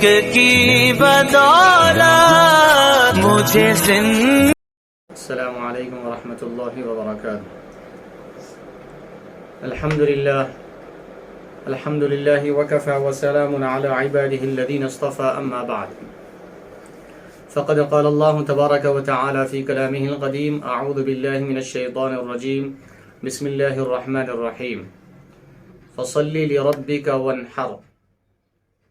کی بدولت مجھے السلام علیکم ورحمۃ اللہ وبرکاتہ۔ الحمد للہ وکفى وسلام علی عباده الذین اصطفى، اما بعد فقد قال اللہ تبارک وتعالی فی کلامہ القدیم، اعوذ باللہ من الشیطان الرجیم، بسم اللہ الرحمن الرحیم، فصل لربک وانحر،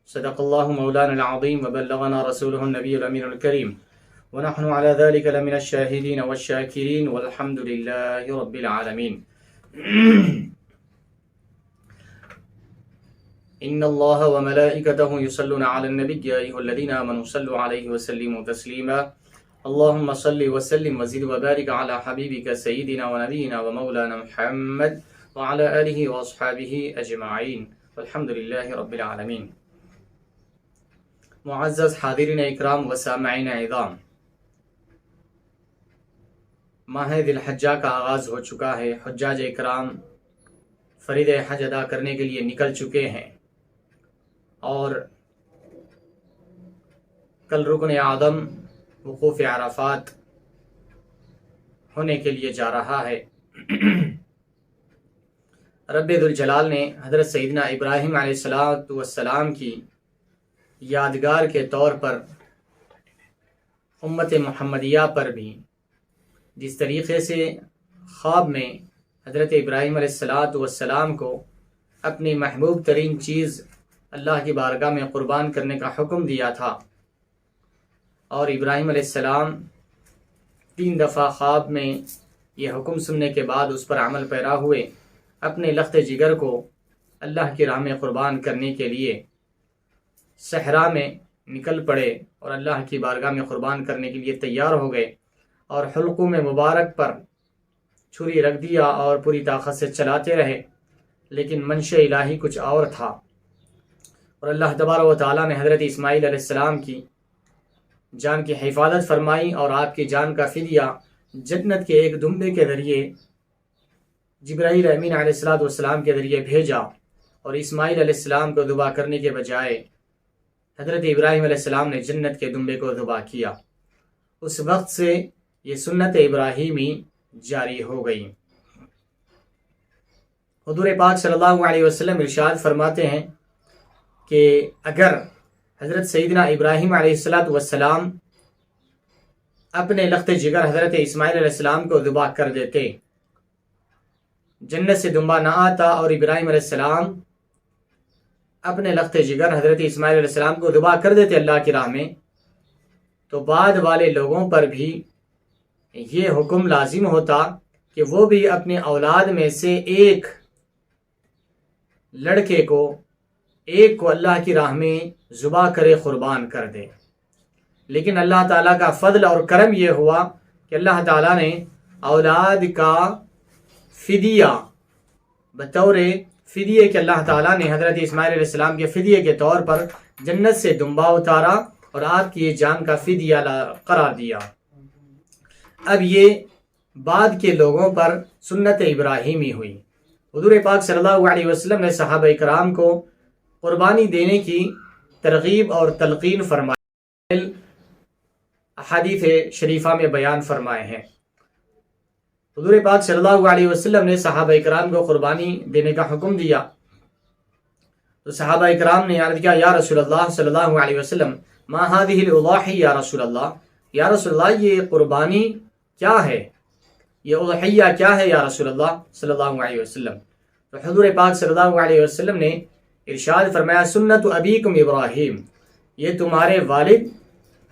صدق اللہ مولانا العظیم وبلغنا رسولہ النبی الامین الکریم، ونحن على ذلك لمن الشاهدين والشاكرين والحمد لله رب العالمين۔ ان الله وملائكته يصلون على النبي يا ايها الذين امنوا صلوا عليه وسلموا تسليما، اللهم صل وسلم وزد وبارك على حبيبك سيدنا ونبينا ومولانا محمد وعلى اله واصحابه اجمعين والحمد لله رب العالمين۔ معزز حاضرین اکرام و سامعین اعظام، ماہ ذی الحجہ کا آغاز ہو چکا ہے۔ حجاج اکرام فرید حج ادا کرنے کے لیے نکل چکے ہیں اور کل رکن اعظم وقوف عرفات ہونے کے لیے جا رہا ہے۔ رب ذوالجلال نے حضرت سیدنا ابراہیم علیہ السلام کی یادگار کے طور پر امت محمدیہ پر بھی جس طریقے سے خواب میں حضرت ابراہیم علیہ السلام کو اپنی محبوب ترین چیز اللہ کی بارگاہ میں قربان کرنے کا حکم دیا تھا، اور ابراہیم علیہ السلام 3 دفعہ خواب میں یہ حکم سننے کے بعد اس پر عمل پیرا ہوئے، اپنے لخت جگر کو اللہ کی راہ میں قربان کرنے کے لیے صحرا میں نکل پڑے اور اللہ کی بارگاہ میں قربان کرنے کے لیے تیار ہو گئے، اور حلقوم مبارک پر چھری رکھ دیا اور پوری طاقت سے چلاتے رہے، لیکن منشاء الہی کچھ اور تھا، اور اللہ تبارک و تعالیٰ نے حضرت اسماعیل علیہ السلام کی جان کی حفاظت فرمائی اور آپ کی جان کا فدیہ جنت کے ایک دمبے کے ذریعے جبرائیل امین علیہ السلام کے ذریعے بھیجا، اور اسماعیل علیہ السلام کو ذبح کرنے کے بجائے حضرت ابراہیم علیہ السلام نے جنت کے دمبے کو ذبح کیا۔ اس وقت سے یہ سنت ابراہیمی جاری ہو گئی۔ حضور پاک صلی اللہ علیہ وسلم ارشاد فرماتے ہیں کہ اگر حضرت سیدنا ابراہیم علیہ السلام اپنے لخت جگر حضرت اسماعیل علیہ السلام کو ذبح کر دیتے، جنت سے دمبا نہ آتا، اور ابراہیم علیہ السلام اپنے لخت جگر حضرت اسماعیل علیہ السلام کو ذبح کر دیتے اللہ کی راہ میں، تو بعد والے لوگوں پر بھی یہ حکم لازم ہوتا کہ وہ بھی اپنے اولاد میں سے ایک لڑکے کو اللہ کی راہ میں ذبح کرے، قربان کر دے۔ لیکن اللہ تعالیٰ کا فضل اور کرم یہ ہوا کہ اللہ تعالیٰ نے اولاد کا فدیہ بطور فدیے کہ اللہ تعالیٰ نے حضرت اسماعیل علیہ السلام کے فدیے کے طور پر جنت سے دمبا اتارا اور آپ کی یہ جان کا فدیہ قرار دیا۔ اب یہ بعد کے لوگوں پر سنت ابراہیمی ہوئی۔ حضور پاک صلی اللہ علیہ وسلم نے صحابہ کرام کو قربانی دینے کی ترغیب اور تلقین فرمائی، احادیث شریفہ میں بیان فرمائے ہیں۔ حضور پاک صلی اللہ علیہ وسلم نے صحابہ کرام کو قربانی دینے کا حکم دیا، تو صحابہ کرام نے عرض کیا، یا رسول اللہ صلی اللہ علیہ وسلم ما هذه الاضاحی یا رسول اللہ، یا رسول اللہ یہ قربانی کیا ہے، یہ اضحیہ کیا ہے یا رسول اللہ صلی اللہ علیہ وسلم؟ تو حضور پاک صلی اللہ علیہ وسلم نے ارشاد فرمایا، سنت ابیکم ابراہیم، یہ تمہارے والد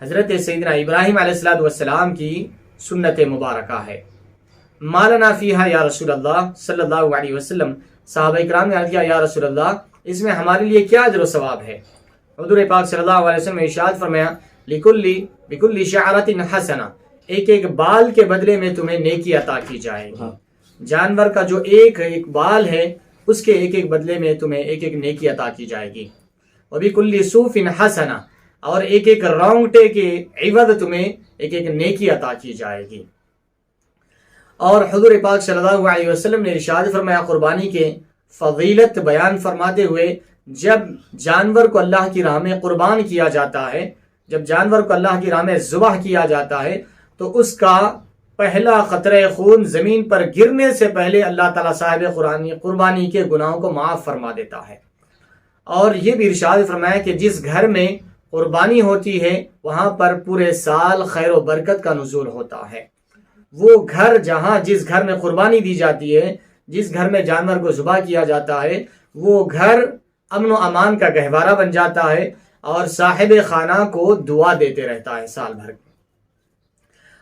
حضرت سیدنا ابراہیم علیہ السلام کی سنت مبارکہ ہے۔ ما لنا فیہا یا رسول اللہ صلی اللہ علیہ وسلم، صحابہ کرام نے عرض کیا، یا رسول اللہ اس میں ہمارے لیے کیا اجر و ثواب ہے؟ حضور پاک صلی اللہ علیہ وسلم نے ارشاد فرمایا، بکل شعرۃ حسنہ، ایک ایک بال کے بدلے میں تمہیں نیکی عطا کی جائے گی۔ جانور کا جو ایک ایک بال ہے اس کے ایک ایک بدلے میں تمہیں ایک ایک نیکی عطا کی جائے گی۔ وبکل صوف حسنہ، اور ایک ایک رونگٹے کے عوض تمہیں ایک ایک نیکی عطا کی جائے گی۔ اور حضور پاک صلی اللہ علیہ وسلم نے ارشاد فرمایا قربانی کے فضیلت بیان فرماتے ہوئے جب جانور کو اللہ کی راہ میں قربان کیا جاتا ہے، جب جانور کو اللہ کی راہ میں ذبح کیا جاتا ہے تو اس کا پہلا قطرہ خون زمین پر گرنے سے پہلے اللہ تعالیٰ صاحب قربانی کے گناہوں کو معاف فرما دیتا ہے۔ اور یہ بھی ارشاد فرمایا کہ جس گھر میں قربانی ہوتی ہے وہاں پر پورے سال خیر و برکت کا نزول ہوتا ہے۔ وہ گھر جس گھر میں قربانی دی جاتی ہے، جس گھر میں جانور کو ذبح کیا جاتا ہے، وہ گھر امن و امان کا گہوارہ بن جاتا ہے اور صاحب خانہ کو دعا دیتے رہتا ہے سال بھر۔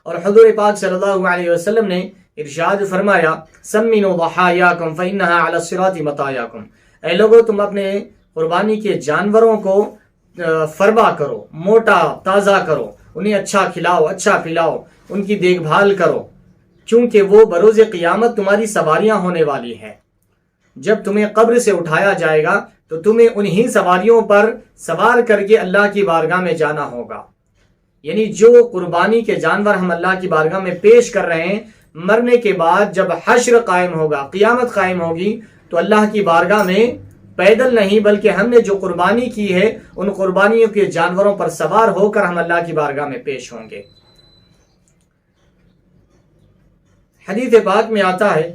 اور حضور پاک صلی اللہ علیہ وسلم نے ارشاد فرمایا سمنوا ضحایاکم فإنها علی الصراط مطایاکم، اے لوگو تم اپنے قربانی کے جانوروں کو فربا کرو، موٹا تازہ کرو، انہیں اچھا کھلاؤ، اچھا پلاؤ، ان کی دیکھ بھال کرو، کیونکہ وہ بروز قیامت تمہاری سواریاں ہونے والی ہیں۔ جب تمہیں قبر سے اٹھایا جائے گا تو تمہیں انہی سواریوں پر سوار کر کے اللہ کی بارگاہ میں جانا ہوگا۔ یعنی جو قربانی کے جانور ہم اللہ کی بارگاہ میں پیش کر رہے ہیں، مرنے کے بعد جب حشر قائم ہوگا، قیامت قائم ہوگی، تو اللہ کی بارگاہ میں پیدل نہیں بلکہ ہم نے جو قربانی کی ہے ان قربانیوں کے جانوروں پر سوار ہو کر ہم اللہ کی بارگاہ میں پیش ہوں گے۔ حدیث پاک میں آتا ہے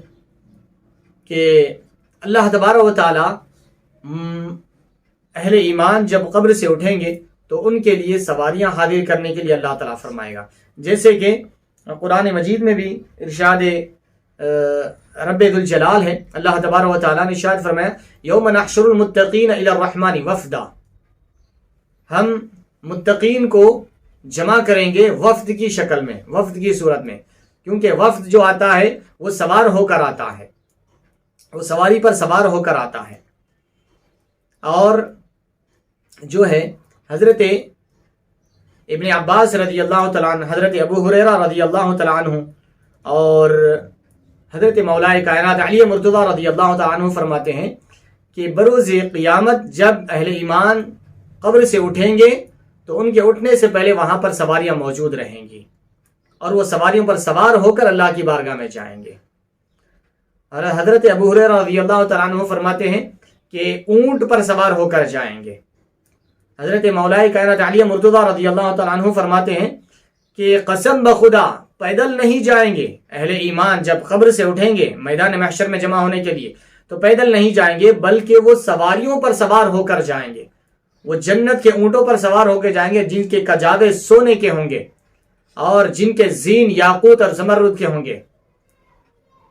کہ اللہ تبارک و تعالی اہل ایمان جب قبر سے اٹھیں گے تو ان کے لیے سواریاں حاضر کرنے کے لیے اللہ تعالیٰ فرمائے گا، جیسے کہ قرآن مجید میں بھی ارشاد رب ذوالجلال ہے، اللہ تبارک و تعالیٰ نے ارشاد فرمایا یوم نحشر المتقین الی الرحمن وفدا، ہم متقین کو جمع کریں گے وفد کی شکل میں، وفد کی صورت میں، کیونکہ وفد جو آتا ہے وہ سوار ہو کر آتا ہے، وہ سواری پر سوار ہو کر آتا ہے۔ اور جو ہے حضرت ابن عباس رضی اللہ تعالیٰ عنہ، حضرت ابو ہریرہ رضی اللہ تعالیٰ عنہ اور حضرت مولا کائنات علی مرتضیٰ رضی اللہ تعالیٰ عنہ فرماتے ہیں کہ بروز قیامت جب اہل ایمان قبر سے اٹھیں گے تو ان کے اٹھنے سے پہلے وہاں پر سواریاں موجود رہیں گی اور وہ سواریوں پر سوار ہو کر اللہ کی بارگاہ میں جائیں گے۔ اور حضرت ابو ہریرہ رضی اللہ تعالیٰ عنہ فرماتے ہیں کہ اونٹ پر سوار ہو کر جائیں گے۔ حضرت مولا کائنات علی مرتضیٰ رضی اللہ تعالیٰ عنہ فرماتے ہیں کہ قسم بخدا پیدل نہیں جائیں گے، اہل ایمان جب قبر سے اٹھیں گے میدان محشر میں جمع ہونے کے لیے تو پیدل نہیں جائیں گے بلکہ وہ سواریوں پر سوار ہو کر جائیں گے، وہ جنت کے اونٹوں پر سوار ہو کے جائیں گے جن کے کجاوے سونے کے ہوں گے اور جن کے زین یاقوت اور زمرد کے ہوں گے۔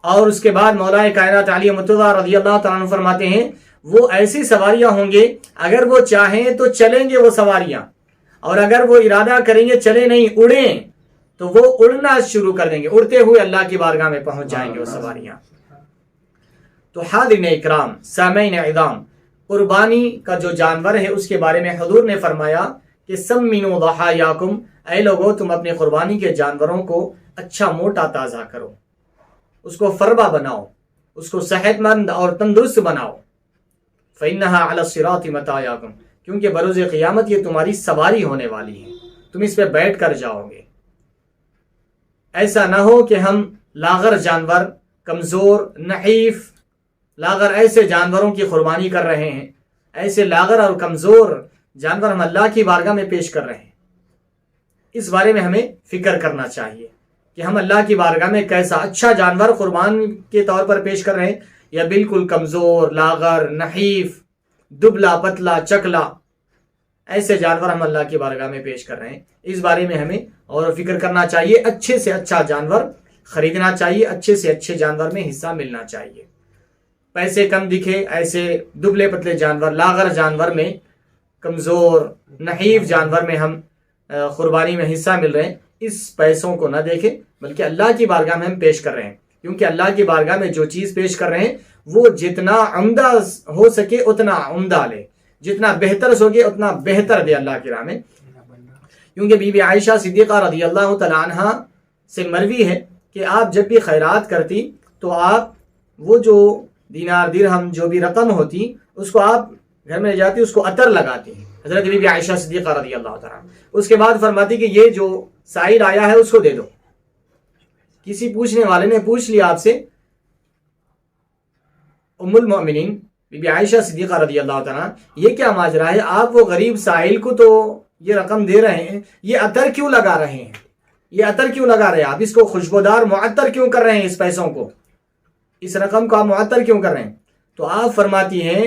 اور اس کے بعد مولا کائنات علی مرتضیٰ رضی اللہ تعالیٰ عنہ فرماتے ہیں وہ ایسی سواریاں ہوں گے اگر وہ چاہیں تو چلیں گے وہ سواریاں، اور اگر وہ ارادہ کریں گے چلے نہیں اڑیں تو وہ اڑنا شروع کر دیں گے، اڑتے ہوئے اللہ کی بارگاہ میں پہنچ جائیں گے وہ سواریاں۔ تو حاضرین اکرام، سامعین اعظام، قربانی کا جو جانور ہے اس کے بارے میں حضور نے فرمایا کہ سمنوا ضحایاکم، اے لوگو تم اپنے قربانی کے جانوروں کو اچھا موٹا تازہ کرو، اس کو فربا بناؤ، اس کو صحت مند اور تندرست بناؤ۔ فإنها علی الصراط مطایاکم، کیونکہ بروز قیامت یہ تمہاری سواری ہونے والی ہے، تم اس پہ بیٹھ کر جاؤ گے۔ ایسا نہ ہو کہ ہم لاغر جانور، کمزور، نحیف لاغر ایسے جانوروں کی قربانی کر رہے ہیں، ایسے لاغر اور کمزور جانور ہم اللہ کی بارگاہ میں پیش کر رہے ہیں۔ اس بارے میں ہمیں فکر کرنا چاہیے کہ ہم اللہ کی بارگاہ میں کیسا اچھا جانور قربان کے طور پر پیش کر رہے ہیں، یا بالکل کمزور، لاغر، نحیف، دبلا پتلا چکلا ایسے جانور ہم اللہ کی بارگاہ میں پیش کر رہے ہیں۔ اس بارے میں ہمیں اور فکر کرنا چاہیے، اچھے سے اچھا جانور خریدنا چاہیے، اچھے سے اچھے جانور میں حصہ ملنا چاہیے۔ پیسے کم دکھے ایسے دبلے پتلے جانور، لاغر جانور میں، کمزور نحیف جانور میں ہم قربانی میں حصہ مل رہے ہیں، اس پیسوں کو نہ دیکھیں بلکہ اللہ کی بارگاہ میں ہم پیش کر رہے ہیں، کیونکہ اللہ کی بارگاہ میں جو چیز پیش کر رہے ہیں وہ جتنا عمدہ ہو سکے اتنا عمدہ لے، جتنا بہتر سوگے اتنا بہتر دے اللہ کی راہ میں۔ کیونکہ بی بی عائشہ صدیقہ رضی اللہ تعالیٰ عنہ سے مروی ہے کہ آپ جب بھی خیرات کرتی تو آپ وہ جو دینار درہم جو بھی رقم ہوتی اس کو آپ گھر میں لے جاتی، اس کو عطر لگاتی ہیں، حضرت بی بی عائشہ صدیقہ رضی اللہ تعالیٰ عنہ۔ اس کے بعد فرماتی کہ یہ جو سائل آیا ہے اس کو دے دو۔ کسی پوچھنے والے نے پوچھ لیا آپ سے، ام المؤمنین بی بی عائشہ صدیقہ رضی اللہ تعالیٰ یہ کیا ماجرا ہے، آپ وہ غریب سائل کو تو یہ رقم دے رہے ہیں، یہ عطر کیوں لگا رہے ہیں، یہ عطر کیوں لگا رہے ہیں آپ، اس کو خوشبودار معطر کیوں کر رہے ہیں، اس پیسوں کو، اس رقم کو آپ معطر کیوں کر رہے ہیں؟ تو آپ فرماتی ہیں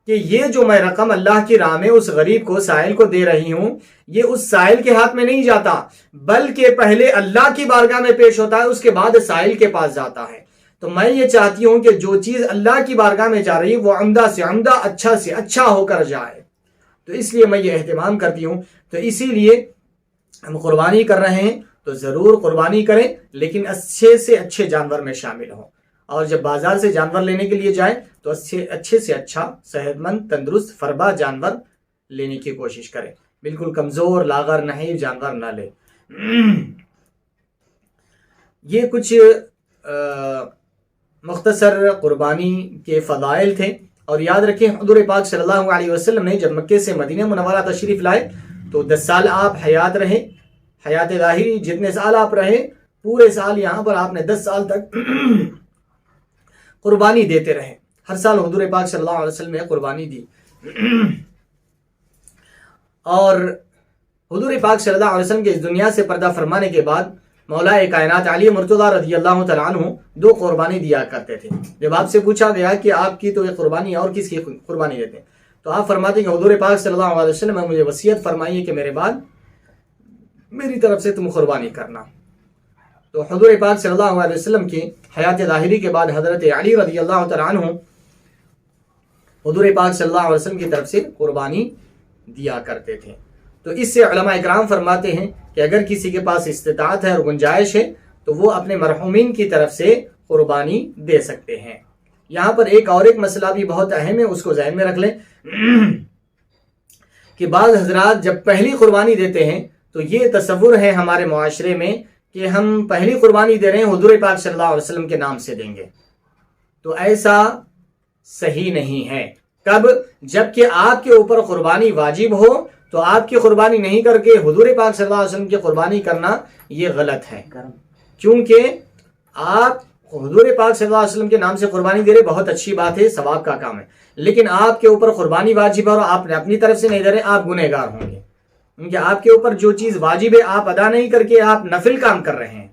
کہ یہ جو میں رقم اللہ کی راہ میں اس غریب کو سائل کو دے رہی ہوں، یہ اس سائل کے ہاتھ میں نہیں جاتا، بلکہ پہلے اللہ کی بارگاہ میں پیش ہوتا ہے، اس کے بعد سائل کے پاس جاتا ہے۔ تو میں یہ چاہتی ہوں کہ جو چیز اللہ کی بارگاہ میں جا رہی ہے وہ عمدہ سے عمدہ، اچھا سے اچھا ہو کر جائے، تو اس لیے میں یہ اہتمام کرتی ہوں۔ تو اسی لیے ہم قربانی کر رہے ہیں تو ضرور قربانی کریں، لیکن اچھے سے اچھے جانور میں شامل ہوں، اور جب بازار سے جانور لینے کے لیے جائیں تو اچھے سے اچھا صحت مند تندرست فربا جانور لینے کی کوشش کریں، بالکل کمزور لاغر نحیف جانور نہ لیں۔ یہ کچھ مختصر قربانی کے فضائل تھے، اور یاد رکھیں حضور پاک صلی اللہ علیہ وسلم نے جب مکے سے مدینہ منورہ تشریف لائے تو 10 سال آپ حیات رہے، حیات ظاہری جتنے سال آپ رہے پورے سال یہاں پر آپ نے 10 سال تک قربانی دیتے رہے، ہر سال حضور پاک صلی اللہ علیہ وسلم نے قربانی دی۔ اور حضور پاک صلی اللہ علیہ وسلم کے اس دنیا سے پردہ فرمانے کے بعد مولا کائنات علی مرتضیٰ رضی اللہ تعالیٰ عنہ 2 قربانی دیا کرتے تھے۔ جب آپ سے پوچھا گیا کہ آپ کی تو یہ قربانی اور کس کی قربانی دیتے ہیں، تو آپ فرماتے ہیں کہ حضور پاک صلی اللہ علیہ وسلم نے مجھے وصیت فرمائی ہے کہ میرے بعد میری طرف سے تم قربانی کرنا۔ تو حضور پاک صلی اللہ علیہ وسلم کی حیات ظاہری کے بعد حضرت علی رضی اللہ تعالیٰ عنہ حضور پاک صلی اللہ علیہ وسلم کی طرف سے قربانی دیا کرتے تھے۔ تو اس سے علماء اکرام فرماتے ہیں کہ اگر کسی کے پاس استطاعت ہے اور گنجائش ہے تو وہ اپنے مرحومین کی طرف سے قربانی دے سکتے ہیں۔ یہاں پر ایک مسئلہ بھی بہت اہم ہے، اس کو ذہن میں رکھ لیں کہ بعض حضرات جب پہلی قربانی دیتے ہیں تو یہ تصور ہے ہمارے معاشرے میں کہ ہم پہلی قربانی دے رہے ہیں حضور پاک صلی اللہ علیہ وسلم کے نام سے دیں گے، تو ایسا صحیح نہیں ہے۔ کب؟ جب کہ آپ کے اوپر قربانی واجب ہو تو آپ کی قربانی نہیں کر کے حضور پاک صلی اللہ علیہ وسلم کی قربانی کرنا یہ غلط ہے، کیونکہ آپ حضور پاک صلی اللہ علیہ وسلم کے نام سے قربانی دے رہے، بہت اچھی بات ہے، ثواب کا کام ہے، لیکن آپ کے اوپر قربانی واجب ہے اور آپ نے اپنی طرف سے نہیں دے رہے، آپ گنہگار ہوں گے، کیونکہ آپ کے اوپر جو چیز واجب ہے آپ ادا نہیں کر کے آپ نفل کام کر رہے ہیں،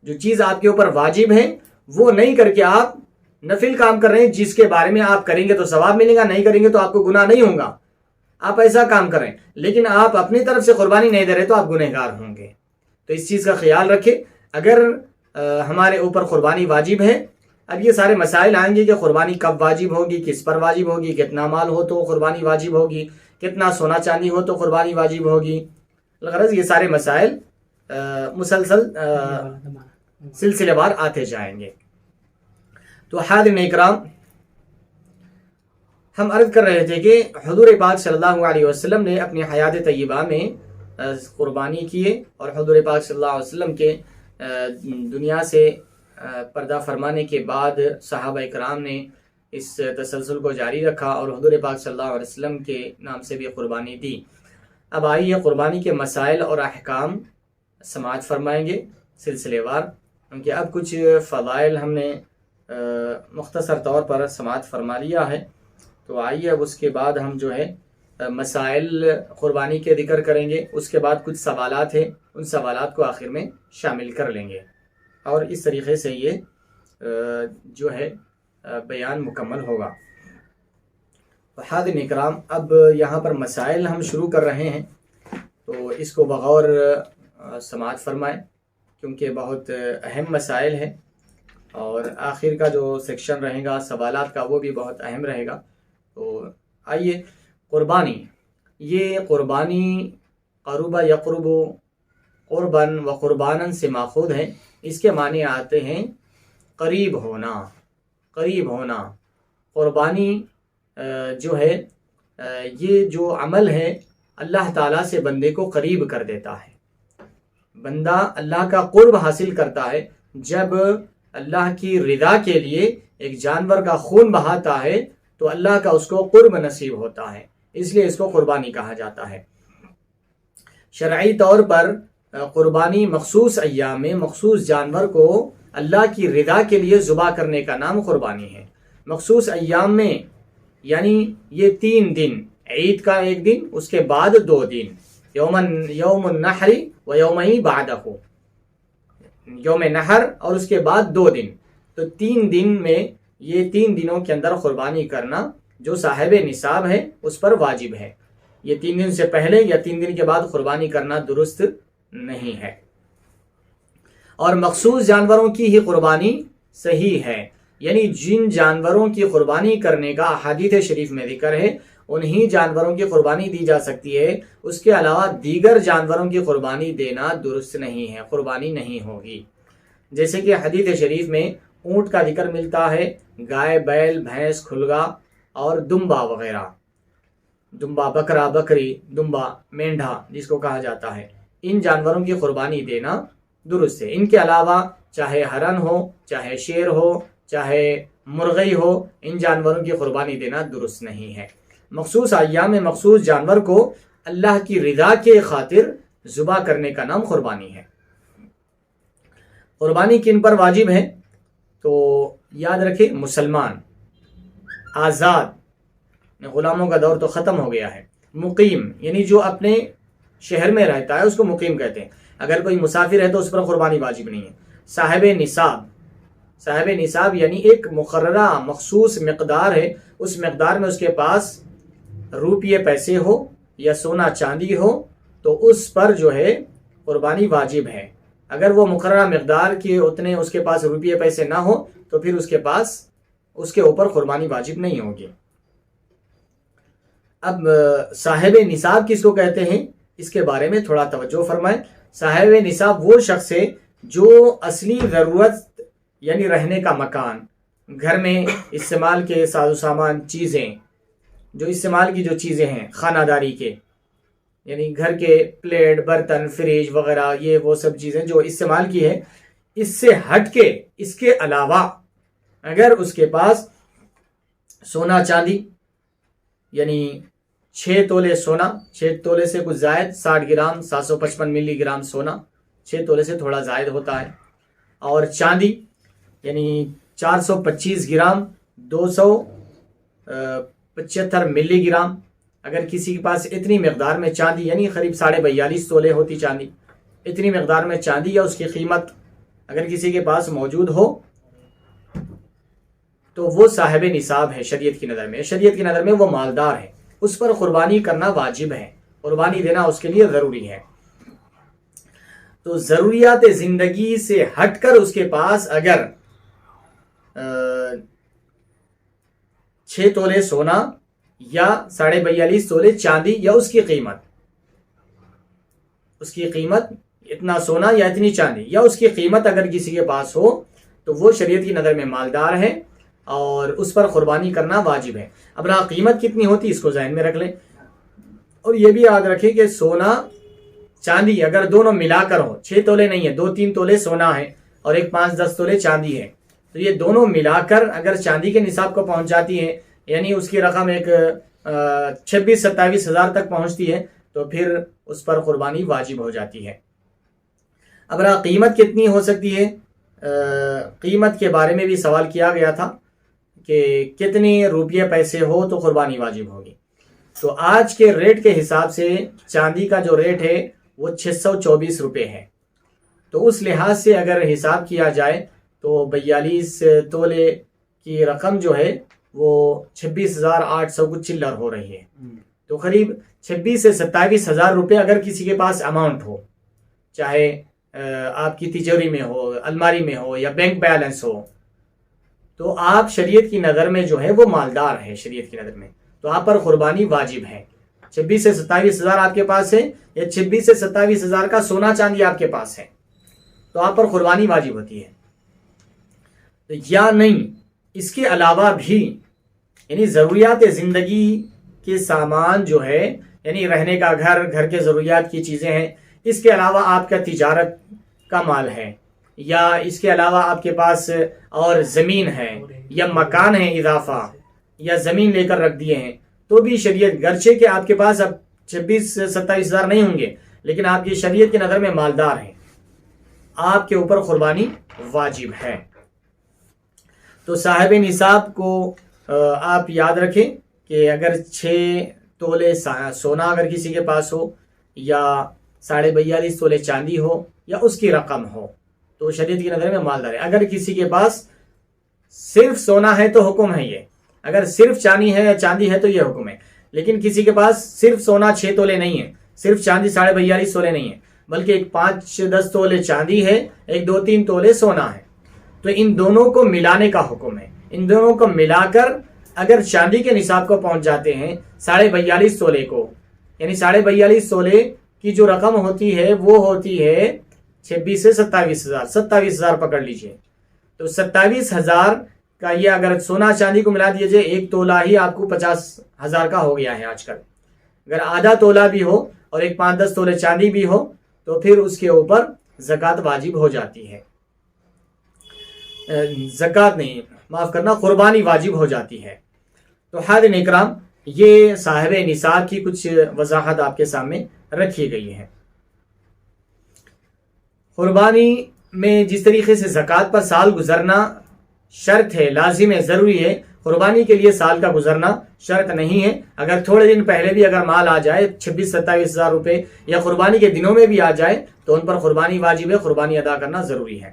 جو چیز آپ کے اوپر واجب ہے وہ نہیں کر کے آپ نفل کام کر رہے ہیں، جس کے بارے میں آپ کریں گے تو ثواب ملے گا، نہیں کریں گے تو آپ کو گناہ نہیں ہوگا، آپ ایسا کام کریں، لیکن آپ اپنی طرف سے قربانی نہیں دے رہے تو آپ گنہگار ہوں گے۔ تو اس چیز کا خیال رکھیں۔ اگر ہمارے اوپر قربانی واجب ہے، اب یہ سارے مسائل آئیں گے کہ قربانی کب واجب ہوگی، کس پر واجب ہوگی، کتنا مال ہو تو قربانی واجب ہوگی، کتنا سونا چاندی ہو تو قربانی واجب ہوگی، غرض یہ سارے مسائل مسلسل سلسلے وار آتے جائیں گے۔ تو حاضرین اکرام، ہم عرض کر رہے تھے کہ حضور پاک صلی اللہ علیہ وسلم نے اپنی حیات طیبہ میں قربانی کیے، اور حضور پاک صلی اللہ علیہ وسلم کے دنیا سے پردہ فرمانے کے بعد صحابہ اکرام نے اس تسلسل کو جاری رکھا اور حضور پاک صلی اللہ علیہ وسلم کے نام سے بھی قربانی دی۔ اب آئیے قربانی کے مسائل اور احکام سماعت فرمائیں گے سلسلے وار، کیونکہ اب کچھ فضائل ہم نے مختصر طور پر سماعت فرما لیا ہے، تو آئیے اب اس کے بعد ہم جو ہے مسائل قربانی کے ذکر کریں گے، اس کے بعد کچھ سوالات ہیں، ان سوالات کو آخر میں شامل کر لیں گے، اور اس طریقے سے یہ جو ہے بیان مکمل ہوگا۔ حاضرین اکرام، اب یہاں پر مسائل ہم شروع کر رہے ہیں، تو اس کو بغور سماعت فرمائیں، کیونکہ بہت اہم مسائل ہیں، اور آخر کا جو سیکشن رہے گا سوالات کا وہ بھی بہت اہم رہے گا۔ تو آئیے، قربانی، یہ قربانی قرب یقرب قربن و قربانن سے ماخوذ ہے، اس کے معنی آتے ہیں قریب ہونا، قریب ہونا۔ قربانی جو ہے یہ جو عمل ہے اللہ تعالیٰ سے بندے کو قریب کر دیتا ہے، بندہ اللہ کا قرب حاصل کرتا ہے جب اللہ کی رضا کے لیے ایک جانور کا خون بہاتا ہے تو اللہ کا اس کو قرب نصیب ہوتا ہے، اس لیے اس کو قربانی کہا جاتا ہے۔ شرعی طور پر قربانی مخصوص ایام میں مخصوص جانور کو اللہ کی رضا کے لیے ذبح کرنے کا نام قربانی ہے۔ مخصوص ایام میں یعنی یہ 3 دن، عید کا ایک دن، اس کے بعد 2 دن، یوم النحر و یومئی بعدہ، یوم نحر اور اس کے بعد 2 دن، تو 3 دن میں، یہ 3 دنوں کے اندر قربانی کرنا جو صاحب نصاب ہے اس پر واجب ہے۔ یہ 3 دن سے پہلے یا 3 دن کے بعد قربانی کرنا درست نہیں ہے۔ اور مخصوص جانوروں کی ہی قربانی صحیح ہے، یعنی جن جانوروں کی قربانی کرنے کا احادیث شریف میں ذکر ہے انہی جانوروں کی قربانی دی جا سکتی ہے، اس کے علاوہ دیگر جانوروں کی قربانی دینا درست نہیں ہے، قربانی نہیں ہوگی۔ جیسے کہ حدیث شریف میں اونٹ کا ذکر ملتا ہے، گائے، بیل، بھینس، کھلگا اور دمبا وغیرہ، دمبا بکرا، بکری، دمبا، مینڈھا جس کو کہا جاتا ہے، ان جانوروں کی قربانی دینا درست ہے۔ ان کے علاوہ چاہے ہرن ہو، چاہے شیر ہو، چاہے مرغی ہو، ان جانوروں کی قربانی دینا درست نہیں ہے۔ مخصوص ایام میں مخصوص جانور کو اللہ کی رضا کے خاطر ذبح کرنے کا نام قربانی ہے۔ قربانی کن پر واجب ہے؟ تو یاد رکھیں، مسلمان، آزاد، غلاموں کا دور تو ختم ہو گیا ہے، مقیم یعنی جو اپنے شہر میں رہتا ہے اس کو مقیم کہتے ہیں۔ اگر کوئی مسافر ہے تو اس پر قربانی واجب نہیں ہے۔ صاحب نصاب، صاحب نصاب یعنی ایک مقررہ مخصوص مقدار ہے، اس مقدار میں اس کے پاس روپیے پیسے ہو یا سونا چاندی ہو تو اس پر جو ہے قربانی واجب ہے۔ اگر وہ مقررہ مقدار کے اتنے اس کے پاس روپیے پیسے نہ ہو تو پھر اس کے اوپر قربانی واجب نہیں ہوگی۔ اب صاحب نصاب کس کو کہتے ہیں اس کے بارے میں تھوڑا توجہ فرمائیں۔ صاحب نصاب وہ شخص ہے جو اصلی ضرورت یعنی رہنے کا مکان، گھر میں استعمال کے ساز و سامان، چیزیں جو استعمال کی جو چیزیں ہیں خانہ داری کے، یعنی گھر کے پلیٹ، برتن، فریج وغیرہ، یہ وہ سب چیزیں جو استعمال کی ہے، اس سے ہٹ کے اس کے علاوہ اگر اس کے پاس سونا چاندی یعنی 6 تولے سونا، 6 تولے سے کچھ زائد، 60 گرام 755 ملی گرام سونا، 6 تولے سے تھوڑا زائد ہوتا ہے، اور چاندی یعنی 425 گرام 275 ملی گرام، اگر کسی کے پاس اتنی مقدار میں چاندی یعنی قریب 42.5 تولے ہوتی چاندی، اتنی مقدار میں چاندی یا اس کی قیمت اگر کسی کے پاس موجود ہو تو وہ صاحب نصاب ہے شریعت کی نظر میں۔ شریعت کی نظر میں وہ مالدار ہے، اس پر قربانی کرنا واجب ہے، قربانی دینا اس کے لیے ضروری ہے۔ تو ضروریات زندگی سے ہٹ کر اس کے پاس اگر 6 تولے سونا یا 42.5 تولے چاندی یا اس کی قیمت اتنا سونا یا اتنی چاندی یا اس کی قیمت اگر کسی کے پاس ہو تو وہ شریعت کی نظر میں مالدار ہے اور اس پر قربانی کرنا واجب ہے۔ اب رہا قیمت کتنی ہوتی اس کو ذہن میں رکھ لیں، اور یہ بھی یاد رکھیں کہ سونا چاندی اگر دونوں ملا کر ہو، 6 تولے نہیں ہے، 2-3 تولے سونا ہے اور ایک 5-10 تولے چاندی ہے، تو یہ دونوں ملا کر اگر چاندی کے نصاب کو پہنچ جاتی ہے یعنی اس کی رقم ایک 26-27 ہزار تک پہنچتی ہے تو پھر اس پر قربانی واجب ہو جاتی ہے۔ اب رہا قیمت کتنی ہو سکتی ہے، قیمت کے بارے میں بھی سوال کیا گیا تھا کہ کتنے روپیے پیسے ہو تو قربانی واجب ہوگی۔ تو آج کے ریٹ کے حساب سے چاندی کا جو ریٹ ہے وہ 624 روپے ہے، تو اس لحاظ سے اگر حساب کیا جائے تو 42 تولے کی رقم جو ہے وہ 26,800 کچھ چلر ہو رہی ہے، تو قریب 26 سے 27 ہزار روپے اگر کسی کے پاس اماؤنٹ ہو، چاہے آپ کی تجوری میں ہو، الماری میں ہو یا بینک بیلنس ہو، تو آپ شریعت کی نظر میں جو ہے وہ مالدار ہے شریعت کی نظر میں، تو آپ پر قربانی واجب ہے۔ 26 سے 27 ہزار آپ کے پاس ہے یا 26 سے 27 ہزار کا سونا چاندی آپ کے پاس ہے تو آپ پر قربانی واجب ہوتی ہے، یا نہیں اس کے علاوہ بھی یعنی ضروریات زندگی کے سامان جو ہے یعنی رہنے کا گھر کے ضروریات کی چیزیں ہیں، اس کے علاوہ آپ کا تجارت کا مال ہے یا اس کے علاوہ آپ کے پاس اور زمین ہے یا مکان ہے اضافہ یا زمین لے کر رکھ دیے ہیں، تو بھی شریعت گرچہ کہ آپ کے پاس اب 26 سے 27 ہزار نہیں ہوں گے لیکن آپ کی شریعت کی نظر میں مالدار ہیں، آپ کے اوپر قربانی واجب ہے۔ تو صاحب نصاب کو آپ یاد رکھیں کہ اگر 6 تولے سونا اگر کسی کے پاس ہو یا 42.5 تولے چاندی ہو یا اس کی رقم ہو تو شریعت کی نظر میں مالدار ہے. اگر کسی کے پاس صرف سونا ہے تو حکم ہے یہ، اگر صرف چاندی ہے تو یہ حکم ہے. لیکن کسی کے پاس صرف سونا 6 تولے نہیں ہے، صرف چاندی 42.5 تولے نہیں ہے، بلکہ ایک 5-10 تولے چاندی ہے، ایک 2-3 تولے سونا ہے، تو ان دونوں کو ملانے کا حکم ہے. ان دونوں کو ملا کر اگر چاندی کے نصاب کو پہنچ جاتے ہیں 42.5 تولے کو، یعنی 42.5 تولے کی جو رقم ہوتی ہے وہ ہوتی ہے 26 سے 27,000 پکڑ لیجئے. تو 27,000 کا یہ اگر سونا چاندی کو ملا دیجئے، ایک تولہ ہی آپ کو 50,000 کا ہو گیا ہے آج کل. اگر آدھا تولہ بھی ہو اور ایک 5-10 تولے چاندی بھی ہو تو پھر اس کے اوپر زکوٰۃ واجب ہو جاتی ہے. زکوٰۃ نہیں، معاف کرنا، قربانی واجب ہو جاتی ہے. تو حاضرین اکرام، یہ صاحب نصاب کی کچھ وضاحت آپ کے سامنے رکھی گئی ہے. قربانی میں جس طریقے سے زکوٰۃ پر سال گزرنا شرط ہے، لازم ہے، ضروری ہے، قربانی کے لیے سال کا گزرنا شرط نہیں ہے. اگر تھوڑے دن پہلے بھی اگر مال آ جائے 26-27,000 روپے یا قربانی کے دنوں میں بھی آ جائے تو ان پر قربانی واجب ہے، قربانی ادا کرنا ضروری ہے.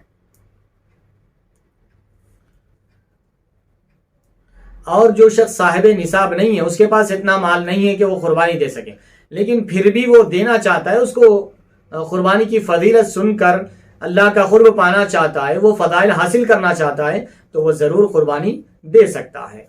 اور جو شخص صاحب نصاب نہیں ہے، اس کے پاس اتنا مال نہیں ہے کہ وہ قربانی دے سکے، لیکن پھر بھی وہ دینا چاہتا ہے، اس کو قربانی کی فضیلت سن کر اللہ کا قرب پانا چاہتا ہے، وہ فضائل حاصل کرنا چاہتا ہے، تو وہ ضرور قربانی دے سکتا ہے،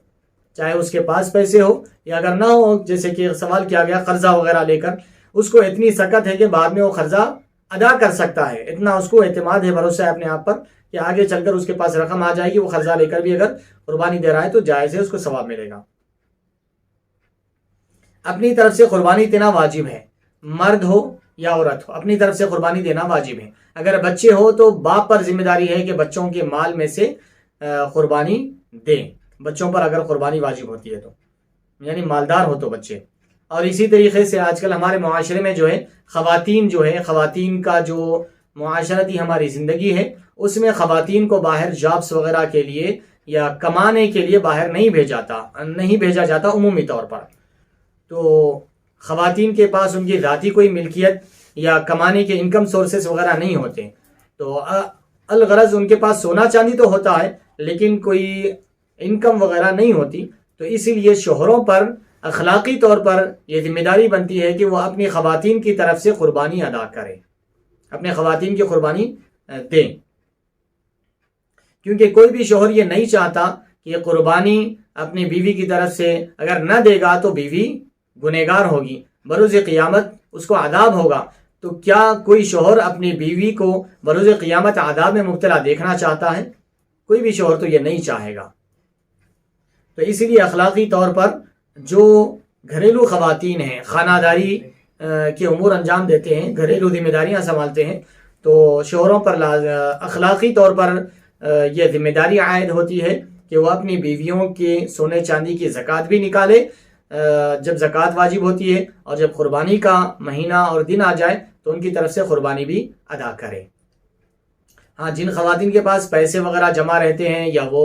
چاہے اس کے پاس پیسے ہو یا اگر نہ ہو. جیسے کہ سوال کیا گیا قرضہ وغیرہ لے کر، اس کو اتنی سکت ہے کہ بعد میں وہ قرضہ ادا کر سکتا ہے، اتنا اس کو اعتماد ہے، بھروسہ ہے اپنے آپ پر کہ آگے چل کر اس کے پاس رقم آ جائے گی، وہ قرضہ لے کر بھی اگر قربانی دے رہا ہے تو جائز ہے، اس کو ثواب ملے گا. اپنی طرف سے قربانی دینا واجب ہے، مرد ہو یا عورت ہو، اپنی طرف سے قربانی دینا واجب ہے. اگر بچے ہو تو باپ پر ذمہ داری ہے کہ بچوں کے مال میں سے قربانی دیں، بچوں پر اگر قربانی واجب ہوتی ہے تو، یعنی مالدار ہو تو بچے. اور اسی طریقے سے آج کل ہمارے معاشرے میں جو ہے خواتین کا جو معاشرتی ہماری زندگی ہے اس میں خواتین کو باہر جابس وغیرہ کے لیے یا کمانے کے لیے باہر نہیں بھیجا جاتا عمومی طور پر. تو خواتین کے پاس ان کی ذاتی کوئی ملکیت یا کمانے کے انکم سورسز وغیرہ نہیں ہوتے، تو الغرض ان کے پاس سونا چاندی تو ہوتا ہے لیکن کوئی انکم وغیرہ نہیں ہوتی. تو اسی لیے شوہروں پر اخلاقی طور پر یہ ذمہ داری بنتی ہے کہ وہ اپنی خواتین کی طرف سے قربانی ادا کریں، اپنے خواتین کی قربانی دیں، کیونکہ کوئی بھی شوہر یہ نہیں چاہتا کہ یہ قربانی اپنی بیوی کی طرف سے اگر نہ دے گا تو بیوی گنہگار ہوگی، بروز قیامت اس کو عذاب ہوگا. تو کیا کوئی شوہر اپنی بیوی کو بروز قیامت عذاب میں مبتلا دیکھنا چاہتا ہے؟ کوئی بھی شوہر تو یہ نہیں چاہے گا. تو اسی لیے اخلاقی طور پر جو گھریلو خواتین ہیں، خانہ داری کے امور انجام دیتے ہیں، گھریلو ذمہ داریاں سنبھالتے ہیں، تو شوہروں پر اخلاقی طور پر یہ ذمہ داری عائد ہوتی ہے کہ وہ اپنی بیویوں کے سونے چاندی کی زکوٰۃ بھی نکالے جب زکوٰۃ واجب ہوتی ہے، اور جب قربانی کا مہینہ اور دن آ جائے تو ان کی طرف سے قربانی بھی ادا کرے. ہاں، جن خواتین کے پاس پیسے وغیرہ جمع رہتے ہیں یا وہ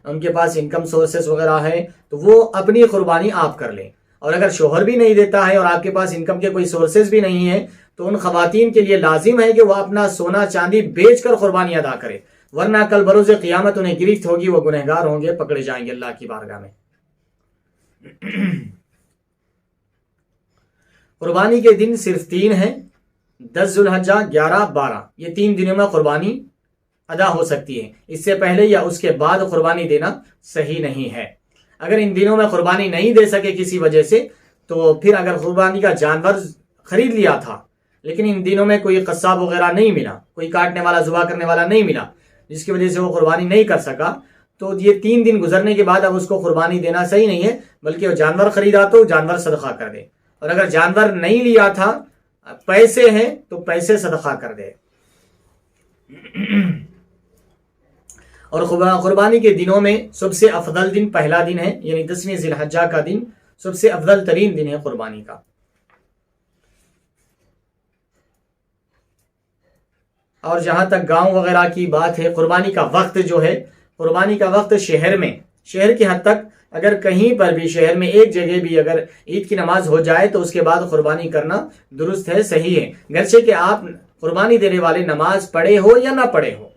ان کے پاس انکم سورسز وغیرہ ہے تو وہ اپنی قربانی آپ کر لیں. اور اگر شوہر بھی نہیں دیتا ہے اور آپ کے پاس انکم کے کوئی سورسز بھی نہیں ہیں تو ان خواتین کے لیے لازم ہے کہ وہ اپنا سونا چاندی بیچ کر قربانی ادا کرے، ورنہ کل بروز قیامت انہیں گرفت ہوگی، وہ گنہگار ہوں گے، پکڑے جائیں گے اللہ کی بارگاہ میں. قربانی کے دن صرف 3 ہیں، 10 ذو الحجہ، 11، 12، یہ 3 دنوں میں قربانی ادا ہو سکتی ہے. اس سے پہلے یا اس کے بعد قربانی دینا صحیح نہیں ہے. اگر ان دنوں میں قربانی نہیں دے سکے کسی وجہ سے تو پھر اگر قربانی کا جانور خرید لیا تھا لیکن ان دنوں میں کوئی قصاب وغیرہ نہیں ملا، کوئی کاٹنے والا ذبح کرنے والا نہیں ملا جس کی وجہ سے وہ قربانی نہیں کر سکا، تو یہ 3 دن گزرنے کے بعد اب اس کو قربانی دینا صحیح نہیں ہے، بلکہ وہ جانور خریدا تو جانور صدقہ کر دے، اور اگر جانور نہیں لیا تھا، پیسے ہیں تو پیسے صدقہ کر دے. اور قربانی کے دنوں میں سب سے افضل دن پہلا دن ہے، یعنی 10ویں ذی الحجہ کا دن سب سے افضل ترین دن ہے قربانی کا. اور جہاں تک گاؤں وغیرہ کی بات ہے، قربانی کا وقت جو ہے، قربانی کا وقت شہر میں شہر کی حد تک اگر کہیں پر بھی شہر میں ایک جگہ بھی اگر عید کی نماز ہو جائے تو اس کے بعد قربانی کرنا درست ہے، صحیح ہے، گرچہ کہ آپ قربانی دینے والے نماز پڑھے ہو یا نہ پڑھے ہو،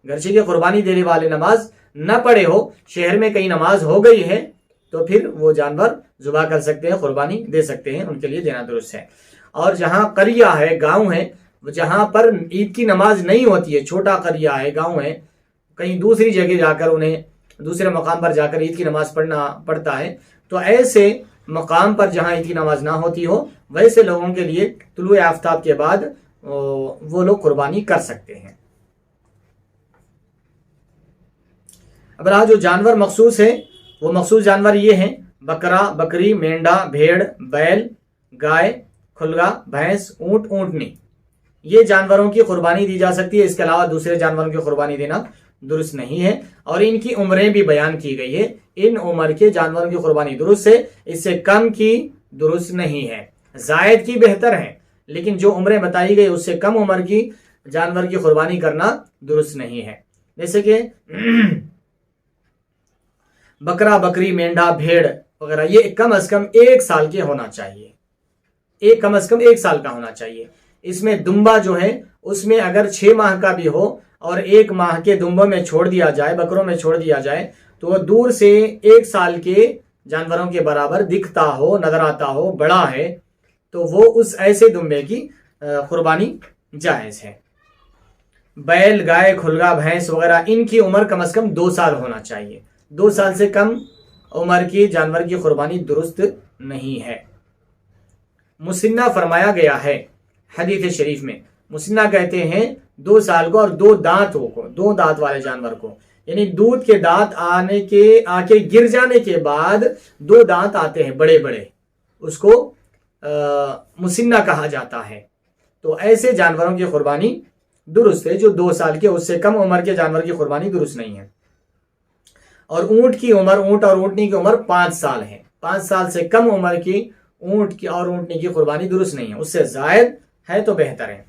گرچہ کہ قربانی دینے والے نماز نہ پڑھے ہو، شہر میں کہیں نماز ہو گئی ہے تو پھر وہ جانور ذبح کر سکتے ہیں، قربانی دے سکتے ہیں، ان کے لیے دینا درست ہے۔ اور جہاں قریہ ہے، گاؤں ہے، جہاں پر عید کی نماز نہیں ہوتی ہے، چھوٹا قریہ ہے، گاؤں ہے، کہیں دوسری جگہ جا کر انہیں دوسرے مقام پر جا کر عید کی نماز پڑھنا پڑتا ہے، تو ایسے مقام پر جہاں عید کی نماز نہ ہوتی ہو ویسے لوگوں کے لیے طلوع آفتاب کے بعد وہ لوگ قربانی کر سکتے ہیں۔ اب رہا جو جانور مخصوص ہے، وہ مخصوص جانور یہ ہیں: بکرا، بکری، مینڈا، بھیڑ، بیل، گائے، کھلگا، بھینس، اونٹ، اونٹنی، یہ جانوروں کی قربانی دی جا سکتی ہے۔ اس کے علاوہ دوسرے جانوروں کی قربانی دینا درست نہیں ہے، اور ان کی عمریں بھی بیان کی گئی ہے۔ ان عمر کے جانوروں کی قربانی درست ہے، اس سے کم کی درست نہیں ہے، زائد کی بہتر ہے، لیکن جو عمریں بتائی گئی اس سے کم عمر کی جانور کی قربانی کرنا درست نہیں ہے۔ جیسے کہ بکرا، بکری، مینڈا، بھیڑ وغیرہ، یہ کم از کم 1 سال کے ہونا چاہیے، کم از کم 1 سال کا ہونا چاہیے۔ اس میں دمبا جو ہے اس میں اگر 6 ماہ کا بھی ہو اور 1 ماہ کے دمبوں میں چھوڑ دیا جائے، بکروں میں چھوڑ دیا جائے، تو وہ دور سے 1 سال کے جانوروں کے برابر دکھتا ہو، نظر آتا ہو، بڑا ہے، تو وہ اس ایسے دمبے کی قربانی جائز ہے۔ بیل، گائے، کھلگا، بھینس وغیرہ، ان کی عمر کم از کم 2 سال ہونا چاہیے، 2 سال سے کم عمر کی جانور کی قربانی درست نہیں ہے۔ مسنہ فرمایا گیا ہے حدیث شریف میں، مسنہ کہتے ہیں 2 سال کو اور 2 دانتوں کو، 2 دانت والے جانور کو، یعنی دودھ کے دانت آ کے گر جانے کے بعد 2 دانت آتے ہیں بڑے بڑے، اس کو مسنہ کہا جاتا ہے۔ تو ایسے جانوروں کی قربانی درست ہے۔ جو 2 سال کے اس سے کم عمر کے جانور کی قربانی درست نہیں ہے۔ اور اونٹ کی عمر، اونٹ اور اونٹنی کی عمر 5 سال ہے، 5 سال سے کم عمر کی اونٹ کی اور اونٹنی کی قربانی درست نہیں ہے، اس سے زائد ہے تو بہتر ہے۔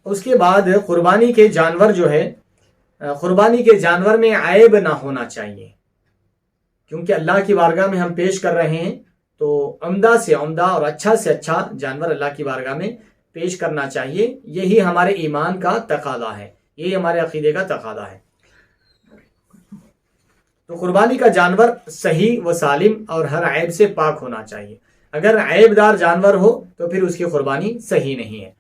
اس کے بعد قربانی کے جانور جو ہے، قربانی کے جانور میں عیب نہ ہونا چاہیے، کیونکہ اللہ کی بارگاہ میں ہم پیش کر رہے ہیں تو عمدہ سے عمدہ اور اچھا سے اچھا جانور اللہ کی بارگاہ میں پیش کرنا چاہیے۔ یہی ہمارے ایمان کا تقاضا ہے، یہی ہمارے عقیدے کا تقاضا ہے۔ تو قربانی کا جانور صحیح و سالم اور ہر عیب سے پاک ہونا چاہیے۔ اگر عیب دار جانور ہو تو پھر اس کی قربانی صحیح نہیں ہے۔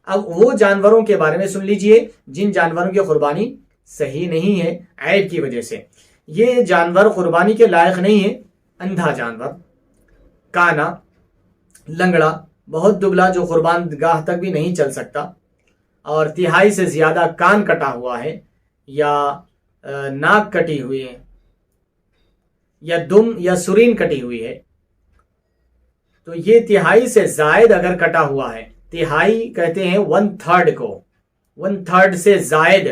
اب وہ جانوروں کے بارے میں سن لیجئے جن جانوروں کی قربانی صحیح نہیں ہے عیب کی وجہ سے۔ یہ جانور قربانی کے لائق نہیں ہے: اندھا جانور، کانا، لنگڑا، بہت دبلا جو قربان گاہ تک بھی نہیں چل سکتا، اور 1/3 سے زیادہ کان کٹا ہوا ہے، یا ناک کٹی ہوئی ہے، یا دم یا سرین کٹی ہوئی ہے، تو یہ 1/3 سے زائد اگر کٹا ہوا ہے، 1/3 کہتے ہیں 1/3 کو، 1/3 سے زائد